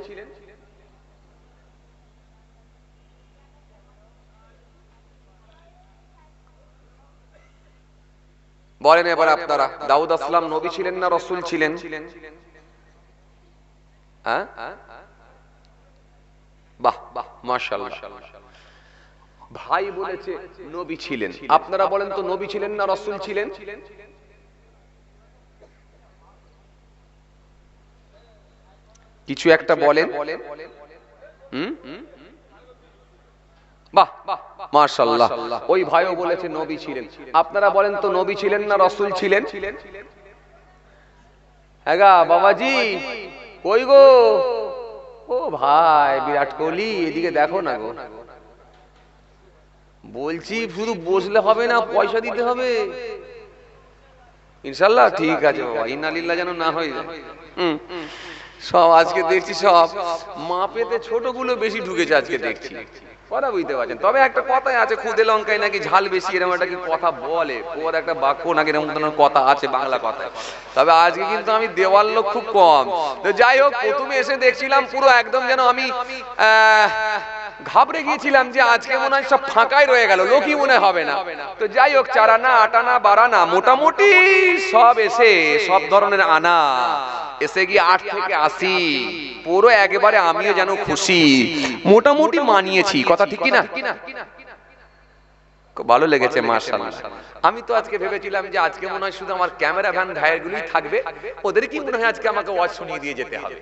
বলেন এবার আপনারা, দাউদ আসলাম নবী ছিলেন না রাসূল ছিলেন? হ্যাঁ, বাহ বাহ, মাশাআল্লাহ। ভাই বলেছে নবী ছিলেন, আপনারা বলেন তো নবী ছিলেন না রাসূল ছিলেন? কিছু একটা বলেন। বাহ মাশাআল্লাহ, ওই ভাইও বলেছে নবী ছিলেন। আপনারা বলেন তো নবী ছিলেন না রাসূল ছিলেন? হ্যাঁ গা বাবাজি, কই গো? ও ভাই বিরাট কোহলি, এদিকে দেখো না গো। বলছি শুধু বসলে হবে না, পয়সা দিতে হবে ইনশাআল্লাহ। ঠিক আছে বাবা, ইন্না লিল্লাহ যেন না হয়। সব আজকে দেখছি সব মাপেতে ছোটগুলো বেশি ঢুকেছে আজকে দেখছি। কথা বুঝতে পারছেন? তবে একটা কথাই আছে, খুদে লঙ্কায় নাকি ঝাল বেশি, এরকম একটা কি কথা বলে, ওর একটা বাক্য নাকি এরকম ধরনের কথা আছে বাংলা কথায়। তবে আজকে কিন্তু আমি দেওয়ার লোক খুব কম। তো যাই হোক, প্রথমে এসে দেখছিলাম পুরো একদম যেন আমি ঘাবড়ে গিয়েছিলাম যে আজকে মনে হয় সব ফাঁকাই রয়ে গেল, লোকই মনে হবে না। তো যাই হোক, চারানা আটানা বারানা মোটামুটি সব এসে সব ধরনের আনা এসে গিয়ে 8 থেকে 80 পুরো একেবারে আমিও যেন খুশি, মোটামুটি মানিয়েছি। কথা ঠিক কি না? খুব ভালো লেগেছে মাশাআল্লাহ। আমি তো আজকে ভেবেছিলাম যে আজকে মনে হয় শুধু আমার ক্যামেরা ভ্যান ভাইয়েরগুলোই থাকবে, ওদের কি মনে হয় আজকে আমাকে ওয়াজ শুনিয়ে দিয়ে যেতে হবে।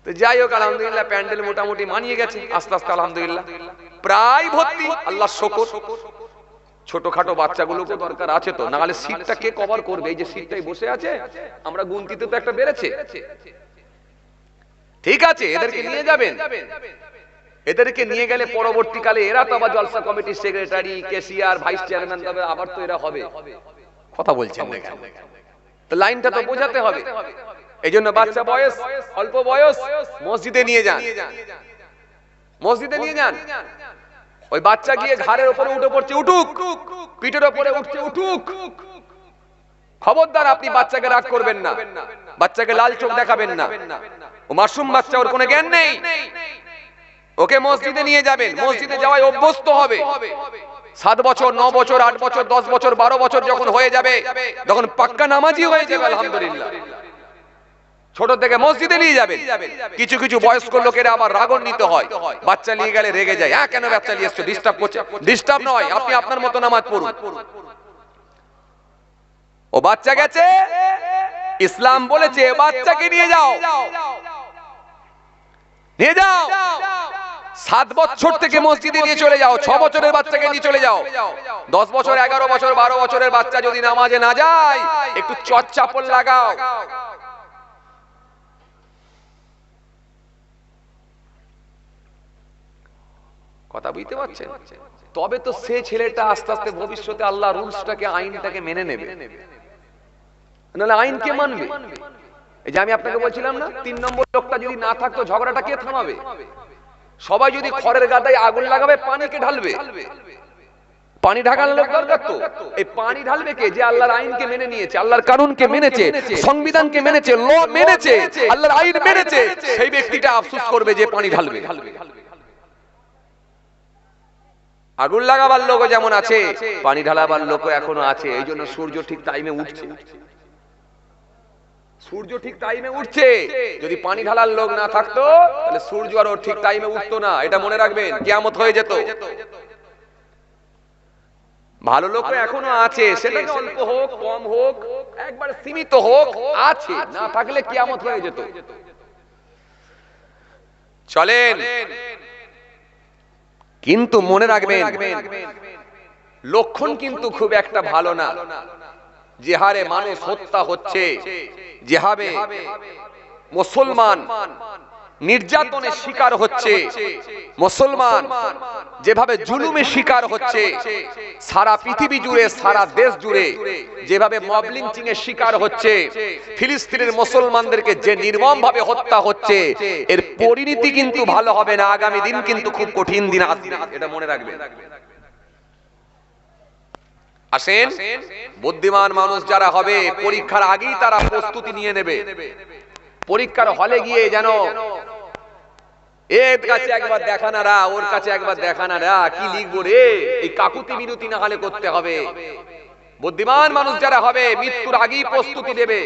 তো যাই হোক, আলহামদুলিল্লাহ প্যান্ডেল মোটামুটি মানিয়ে গেছে আস্তে আস্তে, আলহামদুলিল্লাহ প্রায় ভর্তি, আল্লাহ শুকর। ছোটখাটো বাচ্চাগুলোকে দরকার আছে তো, নাহলে সিটটা কে কভার করবে? এই যে সিটটাই বসে আছে, আমরা গুনতিতে তো একটা বেড়েছে। ঠিক আছে, এদেরকে নিয়ে যাবেন। এদেরকে নিয়ে গেলে পরবর্তীকালে এরা তো আবার জলসা কমিটির সেক্রেটারি, কেসিআর, ভাইস চেয়ারম্যান, তবে আবার তো এরা হবে। কথা বলছেন না কেন? তো লাইনটা তো বোঝাতে হবে। এই জন্য বাচ্চা বয়স, অল্প বয়স, মসজিদে নিয়ে যান, মসজিদে নিয়ে যান। ওই বাচ্চা গিয়ে ঘাড়ের উপরে উঠে পড়ছে, উঠুক, পিঠের উপরে উঠছে, উঠুক। খবরদার আপনি বাচ্চাকে রাগ করবেন না, বাচ্চাকে লাল চোখ দেখাবেন না। ও মাসুম বাচ্চা, ওর কোনো জ্ঞান নেই। ওকে মসজিদে নিয়ে যাবেন, মসজিদে যাওয়ায় অভ্যস্ত হবে। 7 বছর, 9 বছর, 8 বছর, 10 বছর, 12 বছর যখন হয়ে যাবে, তখন পাক্কা নামাজি হয়ে যাবে আলহামদুলিল্লাহ। ছোট থেকে মসজিদে নিয়ে যাবেন। কিছু কিছু বয়স্ক লোকেরা আবার রাগান্বিত হয়, বাচ্চা নিয়ে গেলে রেগে যায়, হ্যাঁ কেন বাচ্চা নিয়ে এসছো, ডিস্টার্ব করছে। ডিস্টার্ব নয়, আপনি আপনার মতো নামাজ পড়ুন। ও বাচ্চা গেছে, ইসলাম বলেছে বাচ্চাকে নিয়ে যাও, নিয়ে যাও। 7 বছর থেকে মসজিদে নিয়ে চলে যাও, 6 বছরের বাচ্চাকে নিয়ে চলে যাও। 10 বছর, 11 বছর, 12 বছরের বাচ্চা যদি নামাজে না যায়, একটু চটচাপল লাগাও। কথা বুঝতে পারছেন? তবে তো সে ছেলেটা আস্তে আস্তে ভবিষ্যতে আল্লাহ রুলসটাকে, আইনটাকে মেনে নেবে, নাহলে আইনকে মানবে। এই যে আমি আপনাকে বলছিলাম না, 3 নম্বর লোকটা যদি না থাকতো, ঝগড়াটা কে থামাবে? সবাই যদি খড়ের গাদায় আগুন লাগাবে, পানিকে ঢালবে। পানি ঢাকার লোক দরকার তো। এই পানি ঢালবে কে? যে আল্লাহর আইনকে মেনে নিয়েছে, আল্লাহর কানুনকে মেনেছে, সংবিধানকে মেনেছে, ল মেনেছে, আল্লাহর আইন মেনেছে, সেই ব্যক্তিটা আফসোস করবে যে পানি ঢালবে। আগুন লাগাবার লোক যেমন আছে, পানি ঢালাবার লোক এখনো আছে। এই জন্য সূর্য ঠিক টাইমে উঠছে, সূর্য ঠিক টাইমে উঠছে। যদি পানি ঢালার লোক না থাকতো, তাহলে সূর্য আর ঠিক টাইমে উঠতো না। এটা মনে রাখবেন, কিয়ামত হয়ে যেত। ভালো লোক এখনো আছে, সেটা অল্প হোক, কম হোক, একবার সীমিত হোক, আছে। না থাকলে কিয়ামত হয়ে যেত। চলেন, কিন্তু মনে রাখবেন লক্ষণ কিন্তু খুব একটা ভালো না। যে হারে মানুষ হত্যা হচ্ছে, যেভাবে মুসলমান নির্যাতনের শিকার হচ্ছে, মুসলমান যেভাবে জুলুমের শিকার হচ্ছে, সারা পৃথিবী জুড়ে, সারা দেশ জুড়ে যেভাবে মব লিঞ্চিং এর শিকার হচ্ছে, ফিলিস্তিনের মুসলমানদেরকে যে নির্মমভাবে হত্যা হচ্ছে, এর পরিণতি কিন্তু ভালো হবে না। আগামী দিন কিন্তু খুব কঠিন দিন আসবে, এটা মনে রাখবেন। আসেন, বুদ্ধিমান মানুষ যারা হবে পরীক্ষার আগেই তারা প্রস্তুতি নিয়ে নেবে। পরীক্ষার হলে গিয়ে যেন এর কাছে একবার দেখা না রা, ওর কাছে একবার দেখা না রা, কি লিখবো রে, এই কাকুতি বিরতি না হলে করতে হবে। বুদ্ধিমান মানুষ যারা হবে মৃত্যুর আগেই প্রস্তুতি দেবে,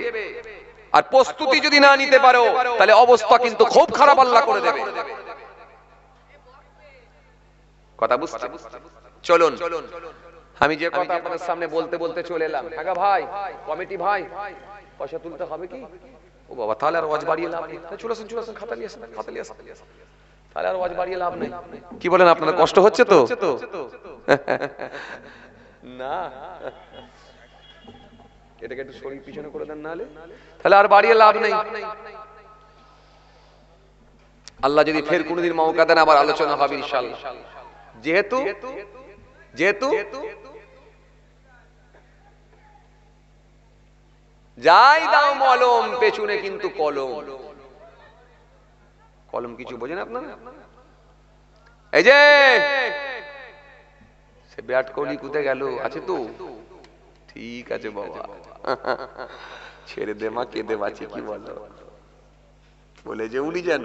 আর প্রস্তুতি যদি না নিতে পারো তাহলে অবস্থা কিন্তু খুব খারাপ আল্লাহ করে দেবে। কথা বুঝতে চলুন, আমি যে কথা আপনাদের সামনে বলতে বলতে চলে এলাম। আগা ভাই, কমিটি ভাই, পয়সা তুলতে হবে কি? ও বাবা, তাহলে আর ওয়াজ বাড়িয়ে লাভ নেই। চলে আসেন, খাতা নিয়ে আসেন, তাহলে আর ওয়াজ বাড়িয়ে লাভ নেই। কি বলেন আপনাদের, কষ্ট হচ্ছে তো? না, এটাকে একটু শরীর পিছনে করে দেন, নাহলে তাহলে আর বাড়িয়ে লাভ নেই। আল্লাহ যদি ফের কোনোদিন মৌকা দেন আবার আলোচনা হবে ইনশাআল্লাহ। যেহেতু যাই দাও মলম, পেছনে কিন্তু কলম। কলম কিছু বোঝেন আপনারা? এই যে সে বিরাট কোহলি কোথায় গেল? আছে তো? ঠিক আছে বাবা, ছেড়ে দে মা, কেঁদে বাঁচি, কি বলো? বলে যে উনি যেন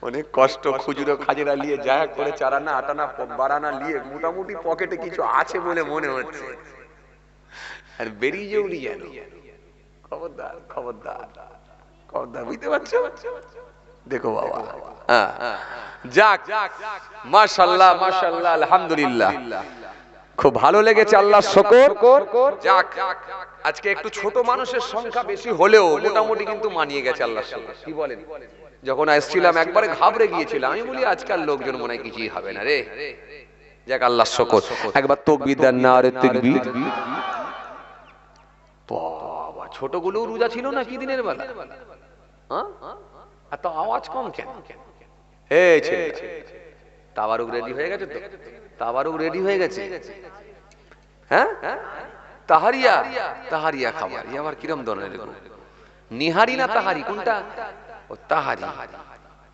অনেক কষ্ট, খুচরো খাজরা নিয়ে যা করে চারানা আটানা বারানা নিয়ে মোটামুটি পকেটে কিছু আছে বলে মনে হচ্ছে, আর বেরিয়ে যে উনি যেন। খবরদার, খবরদার, খবরদার, বুঝতে পারছো? দেখো বাবা, যাক, মাশাআল্লাহ, মাশাআল্লাহ, আলহামদুলিল্লাহ, খুব ভালো লেগেছে, আল্লাহর শুকর। যাক, আজকে একটু ছোট মানুষের সংখ্যা বেশি হলেও মোটামুটি কিন্তু মানিয়ে গেছে, আল্লাহর শুকর। কি বলেন? যখন আসছিলাম একবারে ঘাবড়ে গিয়েছিলাম, আমি বলি আজকাল লোকজন মনে হয় কিছুই হবে না রে। যাক, আল্লাহর শুকর। একবার তাকবীর দেন, নারে তাকবীর। বাবা, ছোটগুলো রোজা ছিল না কি দিনের বেলা? হ্যাঁ, এত আওয়াজ কম কেন? এই ছেলে, তাবারুক রেডি হয়ে গেছে তো? তাবারুক রেডি হয়ে গেছে? হ্যাঁ, তাহারিয়া, তাহারিয়া খাবার আবার কিরম ধরনের? নিহারি না তাহারি, কোনটা? ও তাহারি।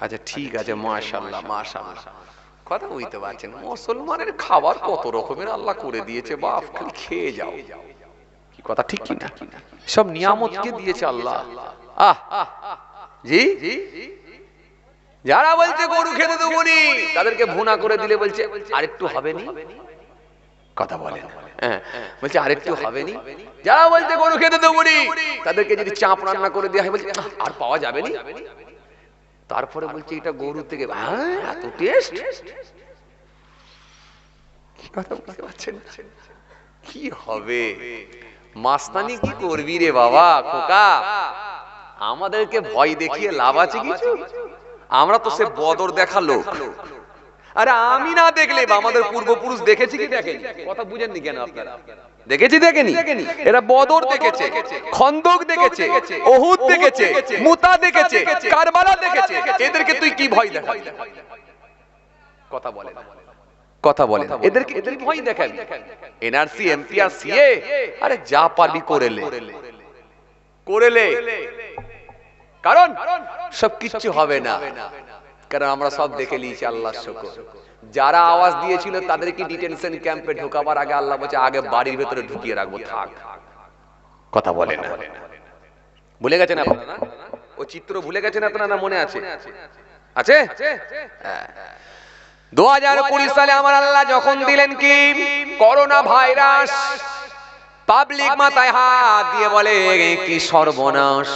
আচ্ছা ঠিক আছে, মাশাআল্লাহ, মাশাআল্লাহ। কথা বুঝতে পারছেন? মুসলমানের খাবার কত রকমের আল্লাহ করে দিয়েছে, বাপ, খালি খেয়ে যাও। কি কথা ঠিক কি না? সব নিয়ামত কে দিয়েছে আল্লাহ। আহ, জি, যারা বলছে গরু খেতে দেবো নি, তাদেরকে ভুনা করে দিলে বলছে আরেকটু হবে নি। কথা বলে বলছে আরেকটু হবে নি। যারা বলছে গরু খেতে দেবো নি, তাদেরকে যদি চাপ রান্না করে দেওয়া হয় বলছে আর পাওয়া যাবে নি। তারপরে বলছে এটা গরু থেকে, এত টেস্ট। কথা বুঝতে পারছেন? কি হবে? মাস্তানি কি করবি রে বাবা, খোকা? আমাদেরকে ভয় দেখিয়ে লাভ আছে কিছু? আমরা তো সে বদর দেখা লোক। আরে আমি না দেখলে আমাদের পূর্বপুরুষ দেখেছি কি দেখেনি? কথা বুঝেননি কেন আপনারা? দেখেছি, দেখেনি? এরা বদর দেখেছে, খন্দক দেখেছে, ওহুদ দেখেছে, মুতা দেখেছে, কারবালা দেখেছে। এদেরকে তুই কি ভয় দেখাবি? কথা বলে, কথা বলে, এদেরকে ভয় দেখাবি? এনআরসি, এমপিআর, সিএ, আরে যা পারবি করেলে, কারণ সবকিছু হবে না। কারণ আমরা সব দেখে নিয়েছি, আল্লাহর শুকর। যারা আওয়াজ দিয়েছিল তাদেরকে ডিটেনশন ক্যাম্পে ঢোকাবার আগে আল্লাহ বলছে আগে বাড়ির ভেতরে ঢুকিয়ে রাখবো, থাক। কথা বলে না? ভুলে গেছেন আপনারা? ও চিত্র ভুলে গেছেন আপনারা? না মনে আছে? আছে? 2020 সালে আমার আল্লাহ যখন দিলেন কি করোনা ভাইরাস, পাবলিক মাথায় হাত দিয়ে বলে কি সর্বনাশ,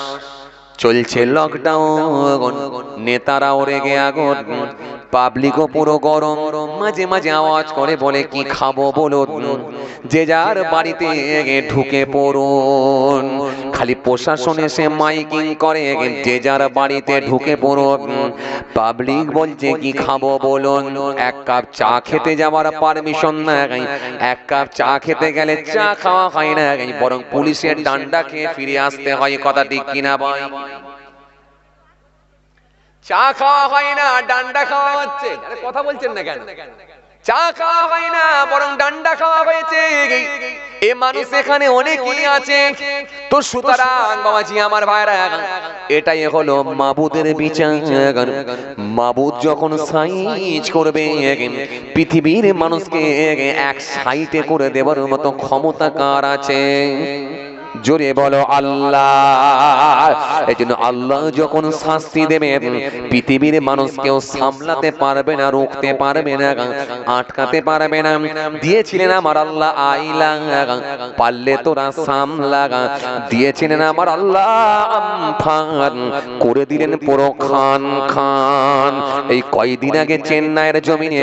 চলছে লকডাউন, নেতারাও রেগে আগুন, পাবলিকও পুরো গরম। মাঝে মাঝে আওয়াজ করে বলে কি খাবো বলুন, যে যার বাড়িতে ঢুকে পড়ুন। খালি প্রশাসন এসে মাইকিং করে, যে যার বাড়িতে ঢুকে পুরো পাবলিক বলছে কি খাবো বলুন, এক কাপ চা খেতে যাওয়ার পারমিশন না, এক কাপ চা খেতে গেলে চা খাওয়া হয় না, বরং পুলিশের ডান্ডা খেয়ে ফিরে আসতে হয়। কথা ঠিক কিনা ভাই? চা খাওয়া হয় না, ডান্ডা খাওয়া হচ্ছে। আরে কথা বলছেন না কেন? চা খাওয়া হয় না, বরং ডান্ডা খাওয়া হয়েছে। এ মানুষ এখানে অনেকেই আছে। তো সুতরাং বাবাজি আমার ভাইরা, এটাই হলো মাবুদের বিচার। মাবুদ যখন সাইজ করবে, পৃথিবীর মানুষকে এক সাইটে করে দেওয়ার মতো ক্ষমতা কার আছে? জোরে বলো আল্লাহ। এই জন্য আল্লাহ যখন শাস্তি দেবে, পৃথিবীর মানুষকেও সামলাতে পারবে না, রুখতে পারবে না, আটকাতে পারবে না। দিয়েছিলেন আমার আল্লাহ আইলা, পারলে তোরা সামলা। দিয়েছিলেন আমার আল্লাহ আমফান, করে দিলেন পুরো খান খান। এই কয়দিন আগে চেন্নাইয়ের জমিনে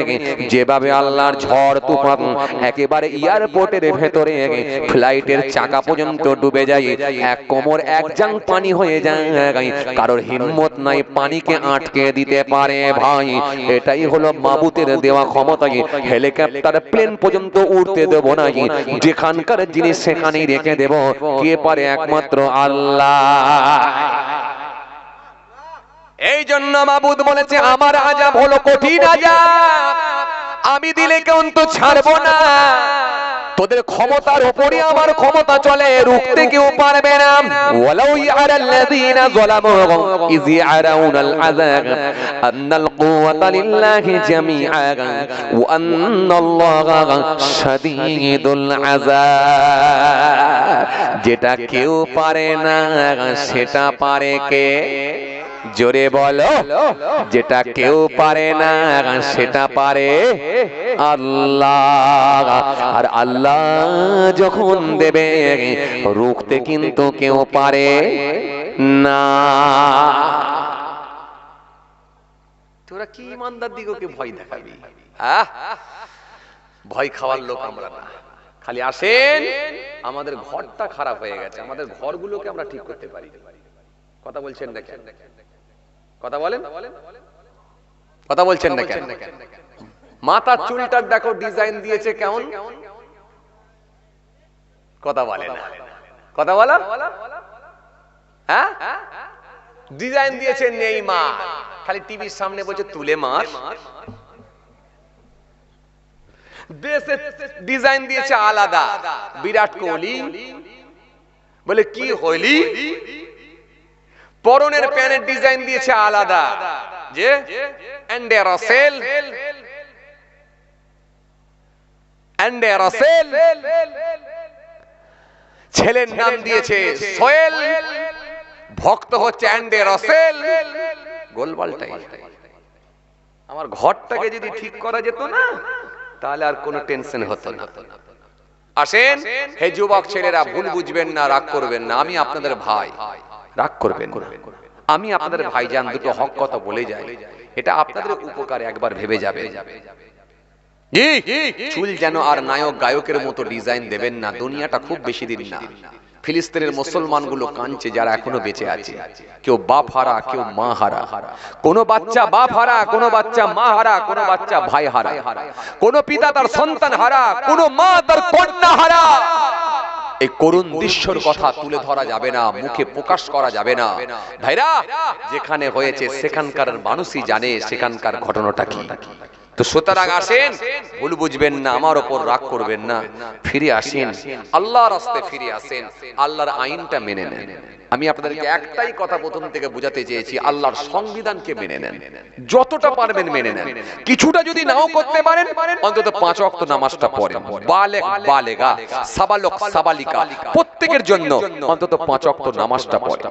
যেভাবে আল্লাহর ঝড় তুফান, একেবারে এয়ারপোর্টের ভেতরে ফ্লাইটের চাকা পর্যন্ত ডুবে যায়, এক কোমর এক জাং পানি হয়ে যায়, কারোর হিম্মত নাই পানিকে আটকে দিতে পারে। ভাই এটাই হলো মাবুতের দেওয়া ক্ষমতা। হেলিকপ্টার প্লেন পর্যন্ত উড়তে দেব না, যেখানকার জিনিস সেখানেই রেখে দেব। কে পারে? একমাত্র আল্লাহ। এই জন্য মাবুদ বলেছে আমার আযাব হলো কঠিন আযাব, আমি দিলে কেউ তো ছাড়বো না। তোদের ক্ষমতার উপরে আমার ক্ষমতা চলে, রুখতে কেউ পারবে না। ওয়ালাউ ইয়ারাল্লাযীনা যালামু ইয ইয়ারাউনাল আযাব আন্নাল কুওয়াতা লিল্লাহি জামিআন ওয়া আন্নাল্লাহা শাদীদুল আযাব। যেটা কেউ পারে না সেটা পারে কে? জোরে বলো। যেটা কেউ পারে না সেটা পারে আল্লাহ। আর আল্লাহ যখন দেবে, রুখতে কিন্তু কেউ পারে না। তোরা কি ইমানদার দিগকে ভয় দেখাবি? ভয় খাওয়ার লোক আমরা না। খালি আসেন, আমাদের ঘরটা খারাপ হয়ে গেছে, আমাদের ঘরগুলোকে আমরা ঠিক করতে পারি। কথা বলছেন না কেন? কথা বলেন, কথা বলছেন না কেন? মাথার চুলটার দেখো ডিজাইন দিয়েছে কেমন? কথা বলে না। কথা বলা, হ্যাঁ ডিজাইন দিয়েছে নেইমার, খালি টিভির সামনে বলছে তুলে মার। দেশের ডিজাইন দিয়েছে আলাদা, বিরাট কোহলি বলে কি হইলি। পরনের প্যান্টের ডিজাইন দিয়েছে আলাদা, যে অ্যান্ডে রাসেল, অ্যান্ডে রাসেল। ছেলের নাম দিয়েছে সোহেল, ভক্ত হচ্ছে অ্যান্ডে রাসেল। গোলবালটাই। আমার ঘরটাকে যদি ঠিক করা যেত না, তাহলে আর কোনো টেনশন হতো না। আসেন হে যুবক ছেলেরা, ভুল বুঝবেন না, রাগ করবেন না, আমি আপনাদের ভাই, রাগ করবেন না। আমি আপনাদের ভাইজান, দুটো হক কথা বলে যাই, এটা আপনাদের উপকারে একবার ভেবে যাবে। চুল যেন আর নায়ক গায়কের মতো ডিজাইন দেবেন না, দুনিয়াটা খুব বেশি দিন না। ফিলিস্তিনের মুসলমানগুলো কাঁদছে যারা এখনো বেঁচে আছে, কেউ বাপ হারা, কেউ মা হারা। কোনো বাচ্চা বাপ হারা, কোনো বাচ্চা মা হারা, কোনো বাচ্চা ভাই হারা, কোনো পিতা তার সন্তান হারা, কোনো মা তার কন্যা হারা। এই করুণ দৃশ্যের কথা তুলে ধরা যাবে না, মুখে প্রকাশ করা যাবে না। ভাইরা, যেখানে হয়েছে সেখানকার মানুষই জানে সেখানকার ঘটনাটা কি। তো সুতরাং আসেন, ভুল বুঝবেন না, আমার উপর রাগ করবেন না, ফিরে আসেন, আল্লাহর রাস্তায় ফিরে আসেন, আল্লাহর আইনটা মেনে নেন। আমি আপনাদেরকে একটাই কথা প্রথম থেকে বোঝাতে চেয়েছি, আল্লাহর সংবিধানকে মেনে নেন, যতটা পারবেন মেনে নেন। কিছুটা যদি নাও করতে পারেন, অন্তত 5 ওয়াক্ত নামাজটা পড়েন। বালেগ বালেগা, সাবালক সাবালিকা, প্রত্যেকের জন্য অন্তত 5 ওয়াক্ত নামাজটা পড়েন।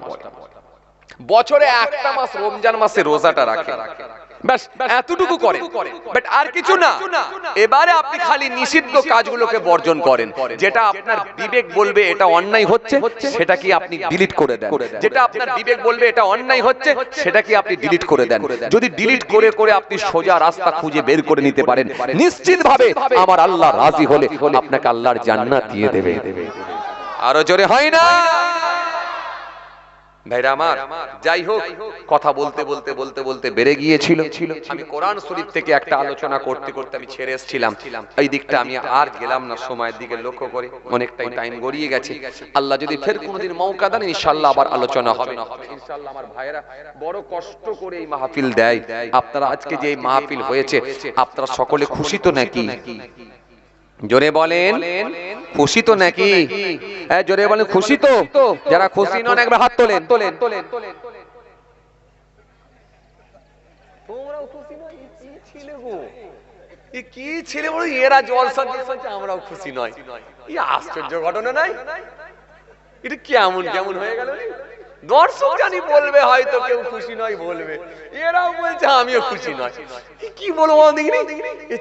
বছরে একটা মাস রমজান মাসে রোজাটা রাখেন, ব্যাস এতটুকু করেন, বাট আর কিছু না। এবারে আপনি খালি নিষিদ্ধ কাজগুলোকে বর্জন করেন। যেটা আপনার বিবেক বলবে এটা অন্যায় হচ্ছে, সেটা কি আপনি ডিলিট করে দেন। যেটা আপনার বিবেক বলবে এটা অন্যায় হচ্ছে, সেটা কি আপনি ডিলিট করে দেন। যদি ডিলিট করে করে আপনি সোজা রাস্তা খুঁজে বের করে নিতে পারেন, নিশ্চিতভাবে আমার আল্লাহ রাজি হলে আপনাকে আল্লাহর জান্নাত দিয়ে দেবে। আরো জোরে হয় না? ভাইরা আমার, যাই হোক, কথা বলতে বলতে বলতে বলতে বেড়ে গিয়েছিল। আমি কোরআন শরীফ থেকে একটা আলোচনা করতে করতে আমি ছেড়ে এসেছিলাম, এই দিকটা আমি আর গেলাম না, সময়ের দিকে লক্ষ্য করে অনেকটাই টাইম গড়িয়ে গেছে। আল্লাহ যদি ফের কোনোদিন মৌকা দেন ইনশাআল্লাহ আবার আলোচনা হবে ইনশাআল্লাহ। আমার ভাইরা বড় কষ্ট করে এই মাহফিল দেয়। আপনারা আজকে যে এই মাহফিল হয়েছে, আপনারা সকলে খুশি তো নাকি? জোরে বলেন, খুশি তো নাকি? হ্যাঁ জোরে বলেন, খুশি তো? যারা খুশি নন একবার হাত তোলেন। তোমরাও খুশি নয়? কি ছেলে গো, কি ছেলে বড়, এরা জলসা দিচ্ছে, আমরাও খুশি নয়। এই আশ্চর্য ঘটনা নাই? এটা কেমন কেমন হয়ে গেল? দর্শক জানি বলবে, হয়তো কেউ খুশি নয় বলবে, এরাও বলছে আমিও খুশি নয়। কি বলবো দেখিনি,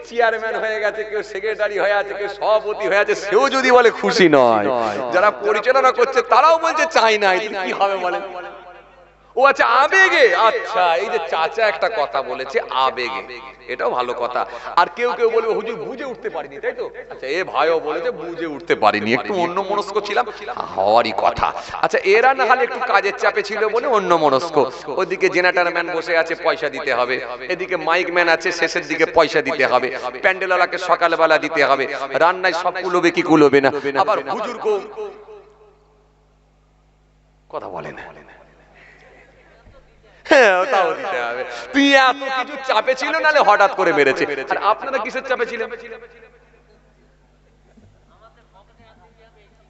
চেয়ারম্যান হয়ে গেছে, কেউ সেক্রেটারি হয়ে আছে, কেউ সভাপতি হয়ে আছে, সেও যদি বলে খুশি নয়, যারা পরিচালনা করছে তারাও বলছে চাই নাই, কি হবে বলেন? ও আচ্ছা, আবেগে। আচ্ছা, এই যে চাচা একটা কথা বলেছে আবেগে, এটাও ভালো কথা। আর কেউ কেউ বলবে হুজুর বুঝে উঠতে পারিনি, তাই তো? আচ্ছা, এ ভাইও বলেছে বুঝে উঠতে পারিনি, একটু অন্যমনস্ক ছিলাম, হওয়ারই কথা। আচ্ছা, এরা না হলে একটু কাজের চাপে ছিল বলে অন্যমনস্ক। ওদিকে জেনারেটর ম্যান বসে আছে, পয়সা দিতে হবে। এদিকে মাইক ম্যান আছে, শেষের দিকে পয়সা দিতে হবে। প্যান্ডেলওয়ালাকে সকালবেলা দিতে হবে। রান্নায় সব কুলোবে কি কুলোবে না। আবার হুজুরকে কথা বলে না, তাও দিতে হবে। তুই এত কিছু চাপে ছিল, নালে হঠাৎ করে মেরেছে। আর আপনারা কিসের চাপে ছিলেন?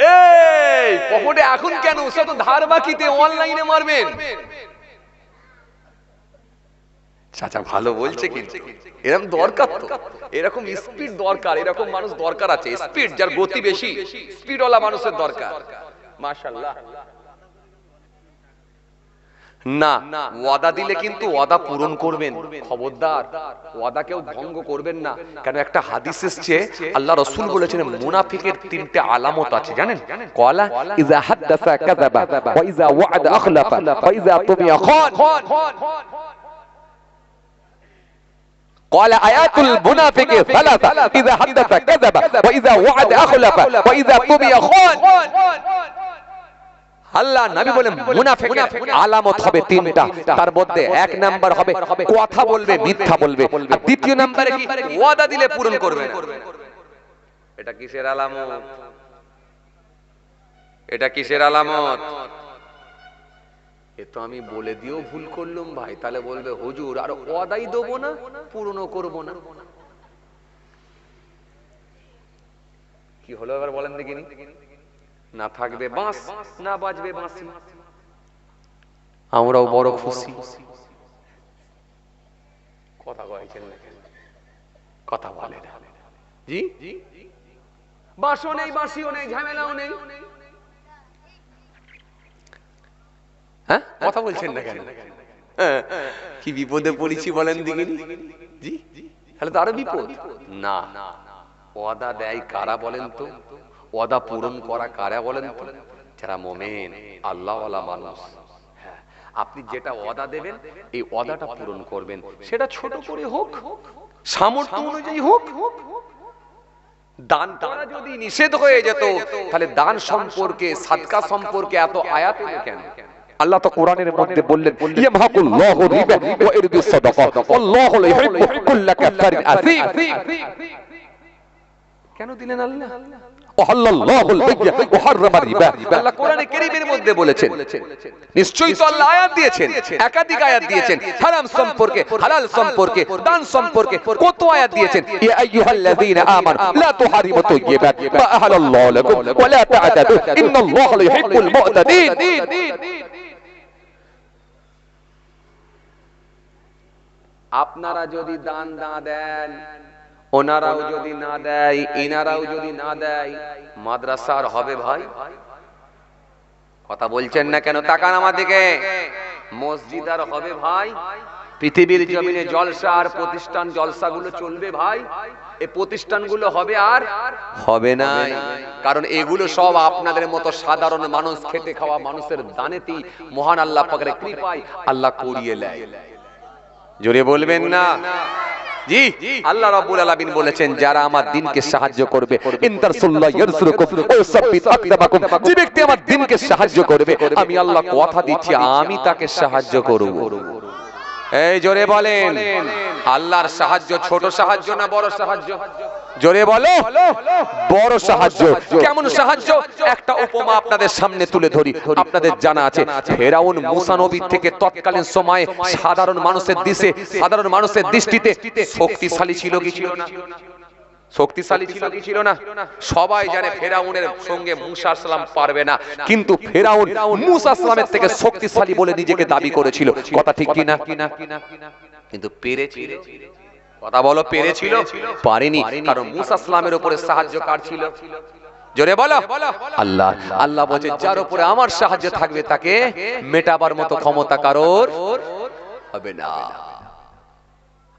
এই পকেটে এখন কেন? সে তো ধার বাকিতে, অনলাইনে মারবেন। চাচা ভালো বলছে, কিন্তু এরকম দরকার তো, এরকম স্পিড দরকার, এরকম মানুষ দরকার আছে। স্পিড, যার গতি বেশি, স্পিডওয়ালা মানুষের দরকার। মাশাআল্লাহ। না, ওয়াদা দিলে কিন্তু ওয়াদা পূরণ করবেন, খবরদার ওয়াদা কেউ ভঙ্গ করবেন না। কেন একটা হাদিস এসেছে, আল্লাহ রাসূল বলেছেন মুনাফিকের তিনটে আলামত আছে, জানেন? ক্বালা ইযা হাদাসা কাযাবা ওয়া ইযা ওয়া'আদা আখলাফা ওয়া ইযা তুমিয়া খান। قال آيات المنافق ثلاثة إذا حدث كذب وإذا وعد أخلف وإذا طمع خان। আল্লাহ নবী বলেন মুনাফিকের আলামত হবে তিনটা, তার মধ্যে এক নাম্বার হবে কথা বলবে, মিথ্যা বলবে। আর দ্বিতীয় নাম্বারে কি? ওয়াদা দিলে পূরণ করবে না। এটা কিসের আলামত? এটা কিসের আলামত? এ তো আমি বলে দিয়েও ভুল করলাম ভাই, তাহলে বলবে হুজুর আর ওয়াদাই দেবো না, পূরণও করবো না। কি হলো এবার বলেন দেখিনি? না থাকবে বাঁশ, না বাজবে বাঁশি। আমরাও বড় খুশি। কথা কয়েছেন না, কথা বলে না। জি, বাঁশও নেই, বাঁশিও নেই, ঝামেলাও নেই। হ্যাঁ, কথা বলছেন না কেন? কি বিপদে পড়েছি বলেন দেখিনি? জি, তাহলে তো আরো বিপদ। না, ওয়াদা দেয় কারা বলেন তো? ওয়াদা পূরণ করা কারা বলেন তো? যারা মুমিন, আল্লাহওয়ালা মানুষ। হ্যাঁ, আপনি যেটা ওয়াদা দেবেন এই ওয়াদাটা পূরণ করবেন, সেটা ছোট করে হোক, সামর্থ্য অনুযায়ী হোক। দান করা যদি নিষেধ হয়ে যেত, তাহলে দান সম্পর্কে, সাদকা সম্পর্কে এত আয়াত এলো কেন? আল্লাহ তো কোরআনের মধ্যে বললেন ইয়ামহাকুল্লাহু রিবা ওয়া ইরবিস সাদাকাত ওয়াল্লাহু লা ইউহিব্বু কুল্লা কাফারিন আসীম। কেন দিলেন আল্লাহ? ওয়াহাল্লাল্লাহুল বাইয়া ওয়া হাররামা রিবা। আল্লাহ কোরআনে কারীমের মধ্যে বলেছেন, নিশ্চয়ই তো আল্লাহ আয়াত দিয়েছেন, একাধিক আয়াত দিয়েছেন, হারাম সম্পর্কে, হালাল সম্পর্কে, দান সম্পর্কে কত আয়াত দিয়েছেন। ইয়া আইয়ুহাল্লাযীনা আমানু লা তুহারিমু তাইয়্যিবাত মা আহাল্লাহু লাকুম ওয়া লা তা'তাদু ইন্নাল্লাহা লা ইউহিব্বুল মু'তাদিন। আপনারা যদি দান না দেন, ওনারাও যদি না দেয়, ইনারাও যদি না দেয়, মাদ্রাসার হবে ভাই? কথা বলছেন না কেন? তাকান আমার দিকে। মসজিদ আর হবে ভাই? পৃথিবীর জমিনে জলসা আর প্রতিষ্ঠান, জলসাগুলো চলবে ভাই? এই প্রতিষ্ঠানগুলো হবে আর হবে না, কারণ এগুলো সব আপনাদের মতো সাধারণ মানুষ, খেটে খাওয়া মানুষের দানেতেই মহান আল্লাহ পাকের কৃপায় আল্লাহ করিয়ে নেয়। জোরে বলবেন না? জি, আল্লাহ রাব্বুল আলামিন বলেছেন যারা আমার দ্বীনকে সাহায্য করবে, ইনতারসুল্লাহ ইয়ারসুরকুম ওয়া সাব্বিত আকদামাকুম, যে ব্যক্তি আমার দ্বীনকে সাহায্য করবে আমি আল্লাহ কথা দিচ্ছি আমি তাকে সাহায্য করব। এই জোরে বলেন, আল্লাহর সাহায্য ছোট সাহায্য না বড় সাহায্য? জোরে বলো, বড় সাহায্য। কেমন সাহায্য? একটা উপমা আপনাদের সামনে তুলে ধরি। আপনাদের জানা আছে ফেরাউন মুসা নবী থেকে তৎকালীন সময়ে সাধারণ মানুষের দৃষ্টিতে শক্তিশালী ছিল কি ছিল না? শক্তিশালী ছিল কি ছিল না? সবাই জানে ফেরাউনের সঙ্গে মুসা সালাম পারবে না, কিন্তু ফেরাউন মুসা সালামের থেকে শক্তিশালী বলে নিজেকে দাবি করেছিল। কথা ঠিক কি না? কিন্তু পেরেছিল? কথা বলো, পেরেছিল? পারেনি। কারণ মুসা সালামের উপরে সাহায্য কার ছিল? জোরে বলো, আল্লাহ। আল্লাহ বলে যার উপরে আমার সাহায্য থাকবে তাকে মেটাবার মতো ক্ষমতা কারোর হবে না।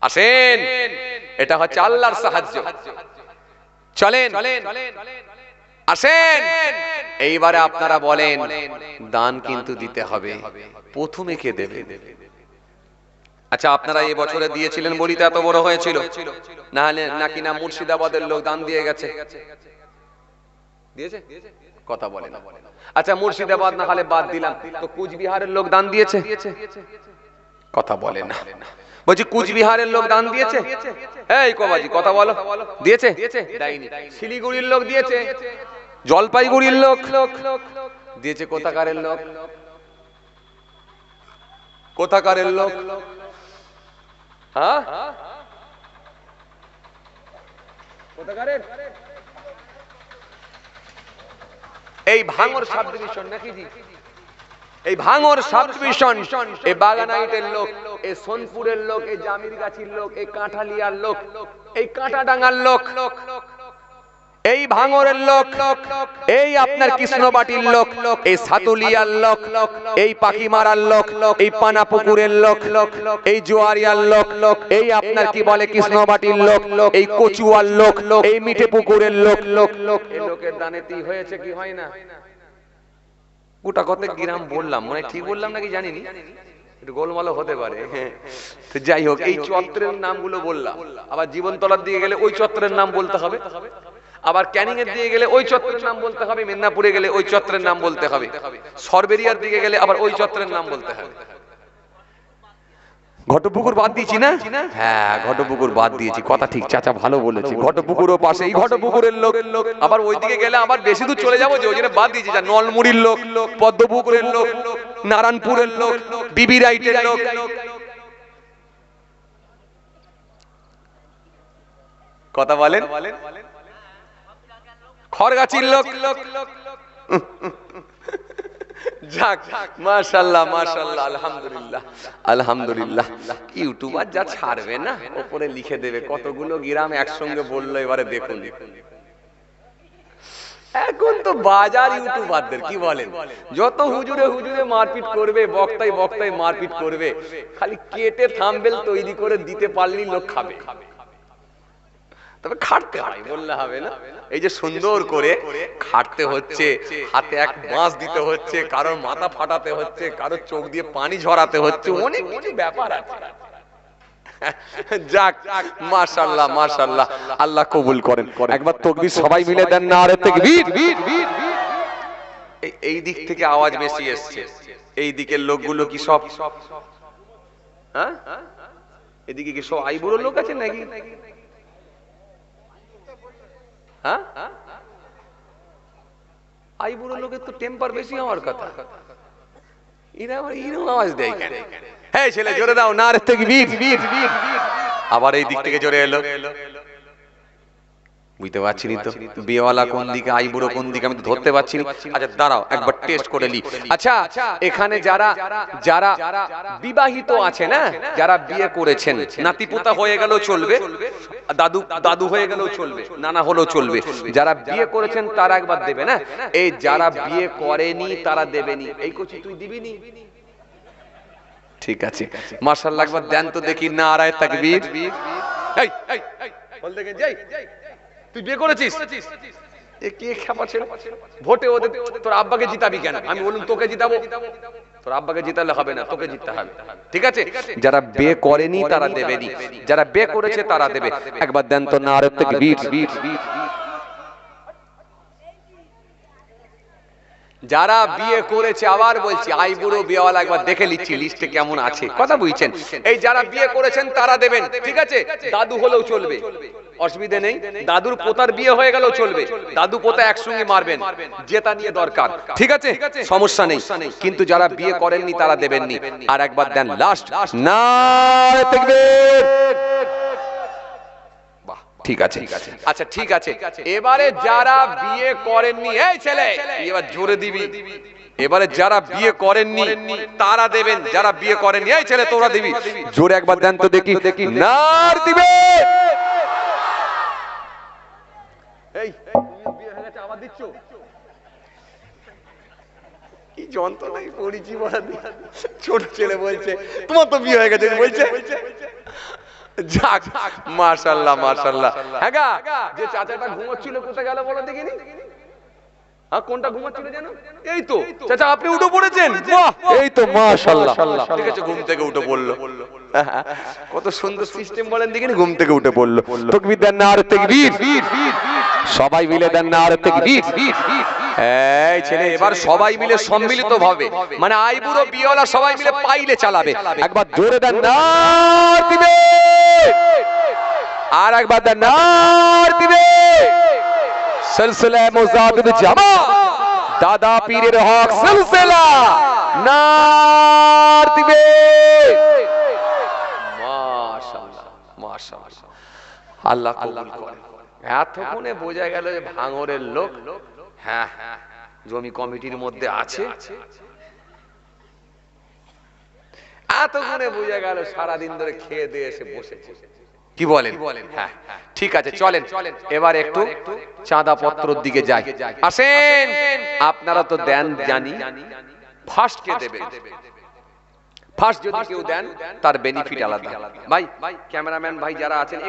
আসেন, এটা হচ্ছে আল্লাহর সাহায্য। চলেন আসেন, এইবারে আপনারা বলেন দান কিন্তু দিতে হবে। প্রথমে কে দেবে? আচ্ছা, আপনারা এই বছরে দিয়েছিলেন বলি তো এত বড় হয়েছিল, না হলে নাকি না মুর্শিদাবাদের লোক দান দিয়ে গেছে? দিয়েছে? কথা বলেন। আচ্ছা, মুর্শিদাবাদ না হলে বাদ দিলাম, তো কুচবিহারের লোক দান দিয়েছে? কথা বলেন না। বলছি কুচবিহারের লোক দান দিয়েছে? এই কবাজি কথা বলো, দিয়েছে? দেয়নি। শিলিগুড়ির লোক দিয়েছে? জলপাইগুড়ির লোক দিয়েছে? কোথাকারের লোক? কোথাকারের লোক? হ্যাঁ, কোথাকারের? এই ভাঙর সাব ডিভিশন নাকি জি? এই ভাঙর সাব ডিভিশন, এই বাগানাইটের লোক, এই সোনপুরের লোক, এই জামিরগাছির লোক, এই কাঁঠালিয়ার লোক, এই কাঁটাডাঙ্গার লোক, এই ভাঙরের লোক, এই আপনার কৃষ্ণবাটির লোক, এই সাতুলিয়ার লোক, এই পাখিমারার লোক, এই পানাপুকুরের লোক, এই জোয়ারিয়ার লোক, এই আপনার কি বলে কৃষ্ণবাটির লোক, এই কচুয়ার লোক, এই মিঠে পুকুরের লোক, এই লোকের দানেতেই হয়েছে কি হয় না? গোটা কত গ্রাম বললাম, মানে ঠিক বললাম নাকি জানিনি, একটু গোলমালও হতে পারে। তো যাই হোক, এই চত্বরের নামগুলো বললাম। আবার জীবনতলার দিকে গেলে ওই চত্বরের নাম বলতে হবে, আবার ক্যানিং এর দিকে গেলে ওই চত্বরের নাম বলতে হবে, মেদিনীপুরে গেলে ওই চত্বরের নাম বলতে হবে, সরবেরিয়ার দিকে গেলে আবার ওই চত্বরের নাম বলতে হবে। ঘটপুকুর বাদ দিয়েছি না? হ্যাঁ, ঘটপুকুর বাদ দিয়েছি। কথা ঠিক, চাচা ভালো বলেছি। ঘটপুকুরও পাশে, এই ঘটপুকুরের লোক। আবার ওইদিকে গেলে আবার বেশি দূর চলে যাবো, যে ওই জন্য বাদ দিয়েছি। যা নলমুড়ির লোক, পদ্মপুকুরের লোক, নারায়ণপুরের লোক, বিবি রাইটের লোক, কথা বলেন, খড়গাছির লোক। যাক, মাশাআল্লাহ মাশাআল্লাহ, আলহামদুলিল্লাহ আলহামদুলিল্লাহ। ইউটিউবার যা ছাড়বে না, উপরে লিখে দেবে কতগুলো গ্রাম একসঙ্গে বললো। এবারে দেখুন, এখন তো বাজার ইউটিউবারদের, কি বলেন, যত হুজুরে মারপিট করবে, বক্তায় মারপিট করবে, খালি কেটে থাম্বনেল তৈরি করে দিতে পারলেই লোক খাবে। তবে খাটতে হয়, বললে হবে না। এই যে সুন্দর করে খাটতে হচ্ছে, হাতে এক বাঁশ দিতে হচ্ছে, কারোর মাথা ফাটাতে হচ্ছে, কারোর চোখ দিয়ে পানি ঝরাতে হচ্ছে, অনেক কিছু ব্যাপার আছে। যাক, মাশাআল্লাহ মাশাআল্লাহ, আল্লাহ কবুল করেন। একবার তাকবীর সবাই মিলে দেন না, আরে তাকবীর। এই দিক থেকে আওয়াজ বেশি আসছে, এই দিকের লোকগুলো কি সব, হ্যাঁ, এদিকে কি সব আইবুড়ো লোক আছে নাকি? হ্যাঁ, আইবুড়ো লোকের তো টেম্পার বেশি হওয়ার কথা, এরা আবার এরকম আওয়াজ দেয় কেন? হ্যাঁ ছেলে, জোরে দাও না, আরে তাকবীর। আবার এই দিক থেকে জোরে এলো, বুঝতে পারছি না তো বিয়েওয়ালা কোন দিকে, আইবুড়ো কোন দিকে, আমি তো ধরতে পারছি না। আচ্ছা দাঁড়াও, একবার টেস্ট করে নি। আচ্ছা, এখানে যারা যারা বিবাহিত আছে না, যারা বিয়ে করেছেন, নাতিপুতা হয়ে গেলেও চলবে, দাদু হয়ে গেলেও চলবে, নানা হলেও চলবে, যারা বিয়ে করেছেন তারা একবার দেবে না। এই যারা বিয়ে করেনি তারা দেবেনি। এই কচি তুই দিবিনি? ঠিক আছে, মাশাআল্লাহ, একবার দেন তো দেখি, নারায়ে তাকবীর। এই বল দেখেন, যাই তুই বিয়ে করেছিস? এ কে খেপা ছিল ভোটে ওদের তোর আব্বাকে জিতাবি কেন আমি বললাম তোকে জিতাবো তোর আব্বাকে জিতালে হবে না তোকে জিততে হবে ঠিক আছে যারা বিয়ে করেনি তারা দেবেনি যারা বিয়ে করেছে তারা দেবে একবার দেন তো নারে তাকবীর যারা বিয়ে করেছে আবার বলছি আইবুড়ো বিয়েওয়ালা একবার দেখে নিচ্ছি লিস্টে কেমন আছে কথা বুঝছেন এই যারা বিয়ে করেছেন তারা দেবেন ঠিক আছে দাদু হলেও চলবে অসুবিধা নেই দাদুর পোতার বিয়ে হয়ে গেলেও চলবে দাদু পোতা একসঙ্গে মারবেন জেতা নিয়ে দরকার ঠিক আছে সমস্যা নেই কিন্তু যারা বিয়ে করেননি তারা দেবেননি আর একবার দেন লাস্ট নারে তাকবীর ঠিক আছে আচ্ছা ঠিক আছে এবারে যারা বিয়ে করেননি এই ছেলে এবার জোরে দিবি এবারে যারা বিয়ে করেননি তারা দেবেন যারা বিয়ে করেননি এই ছেলে তোরা দিবি জোরে একবার দেন তো দেখি নার দিবে এই বিয়ে হয়ে গেছে আবার দিচ্ছ কি যন্ত্রণাই পড়েছি বড় ছোট ছেলে বলছে তোমার তো বিয়ে হয়ে গেছে বলছে যাক মাশাআল্লাহ মাশাআল্লাহ হ্যাঁ গা যে চাচাটা ঘুমোচ্ছিল কোথায় গেল বলো দেখিনি হ্যাঁ কোনটা ঘুমোচ্ছিল জানো এই তো চাচা আপনি উঠে পড়েছেন বাহ এই তো মাশাআল্লাহ ঠিক আছে ঘুম থেকে উঠে পড়লো কত সুন্দর সিস্টেম বলেন দেখিনি ঘুম থেকে উঠে পড়লো তাকবীর দেন নারে তাকবীর সবাই মিলে দেন নারে তাকবীর এই ছেলে এবার সবাই মিলে সম্মিলিতভাবে মানে আইবুড়ো বিয়েওয়ালা সবাই মিলে পাইলে চালাবে একবার জোরে দেন নার দিবে আর একবার দেন নার দিবে সিলসিলা মুজাহিদ জামাত দাদা পীরের হক সিলসিলা নার দিবে মাশাআল্লাহ মাশাআল্লাহ আল্লাহ কবুল করে এতক্ষণে বোঝা গেল যে ভাঙরের লোক হ্যাঁ জমি কমিটির মধ্যে আছে এতক্ষণে বোঝা গেল সারাদিন ধরে খেয়ে দিয়ে এসে বসেছে কি বলেন হ্যাঁ ঠিক আছে চলেন এবার একটু চাঁদা পত্রর দিকে যাই আসেন আপনারা তো দেন জানি ফার্স্ট কে দেবেন ফার্স্ট যদি কেউ দেন তার বেনিফিট আলাদা ভাই ক্যামেরাম্যান ভাই যারা আছেন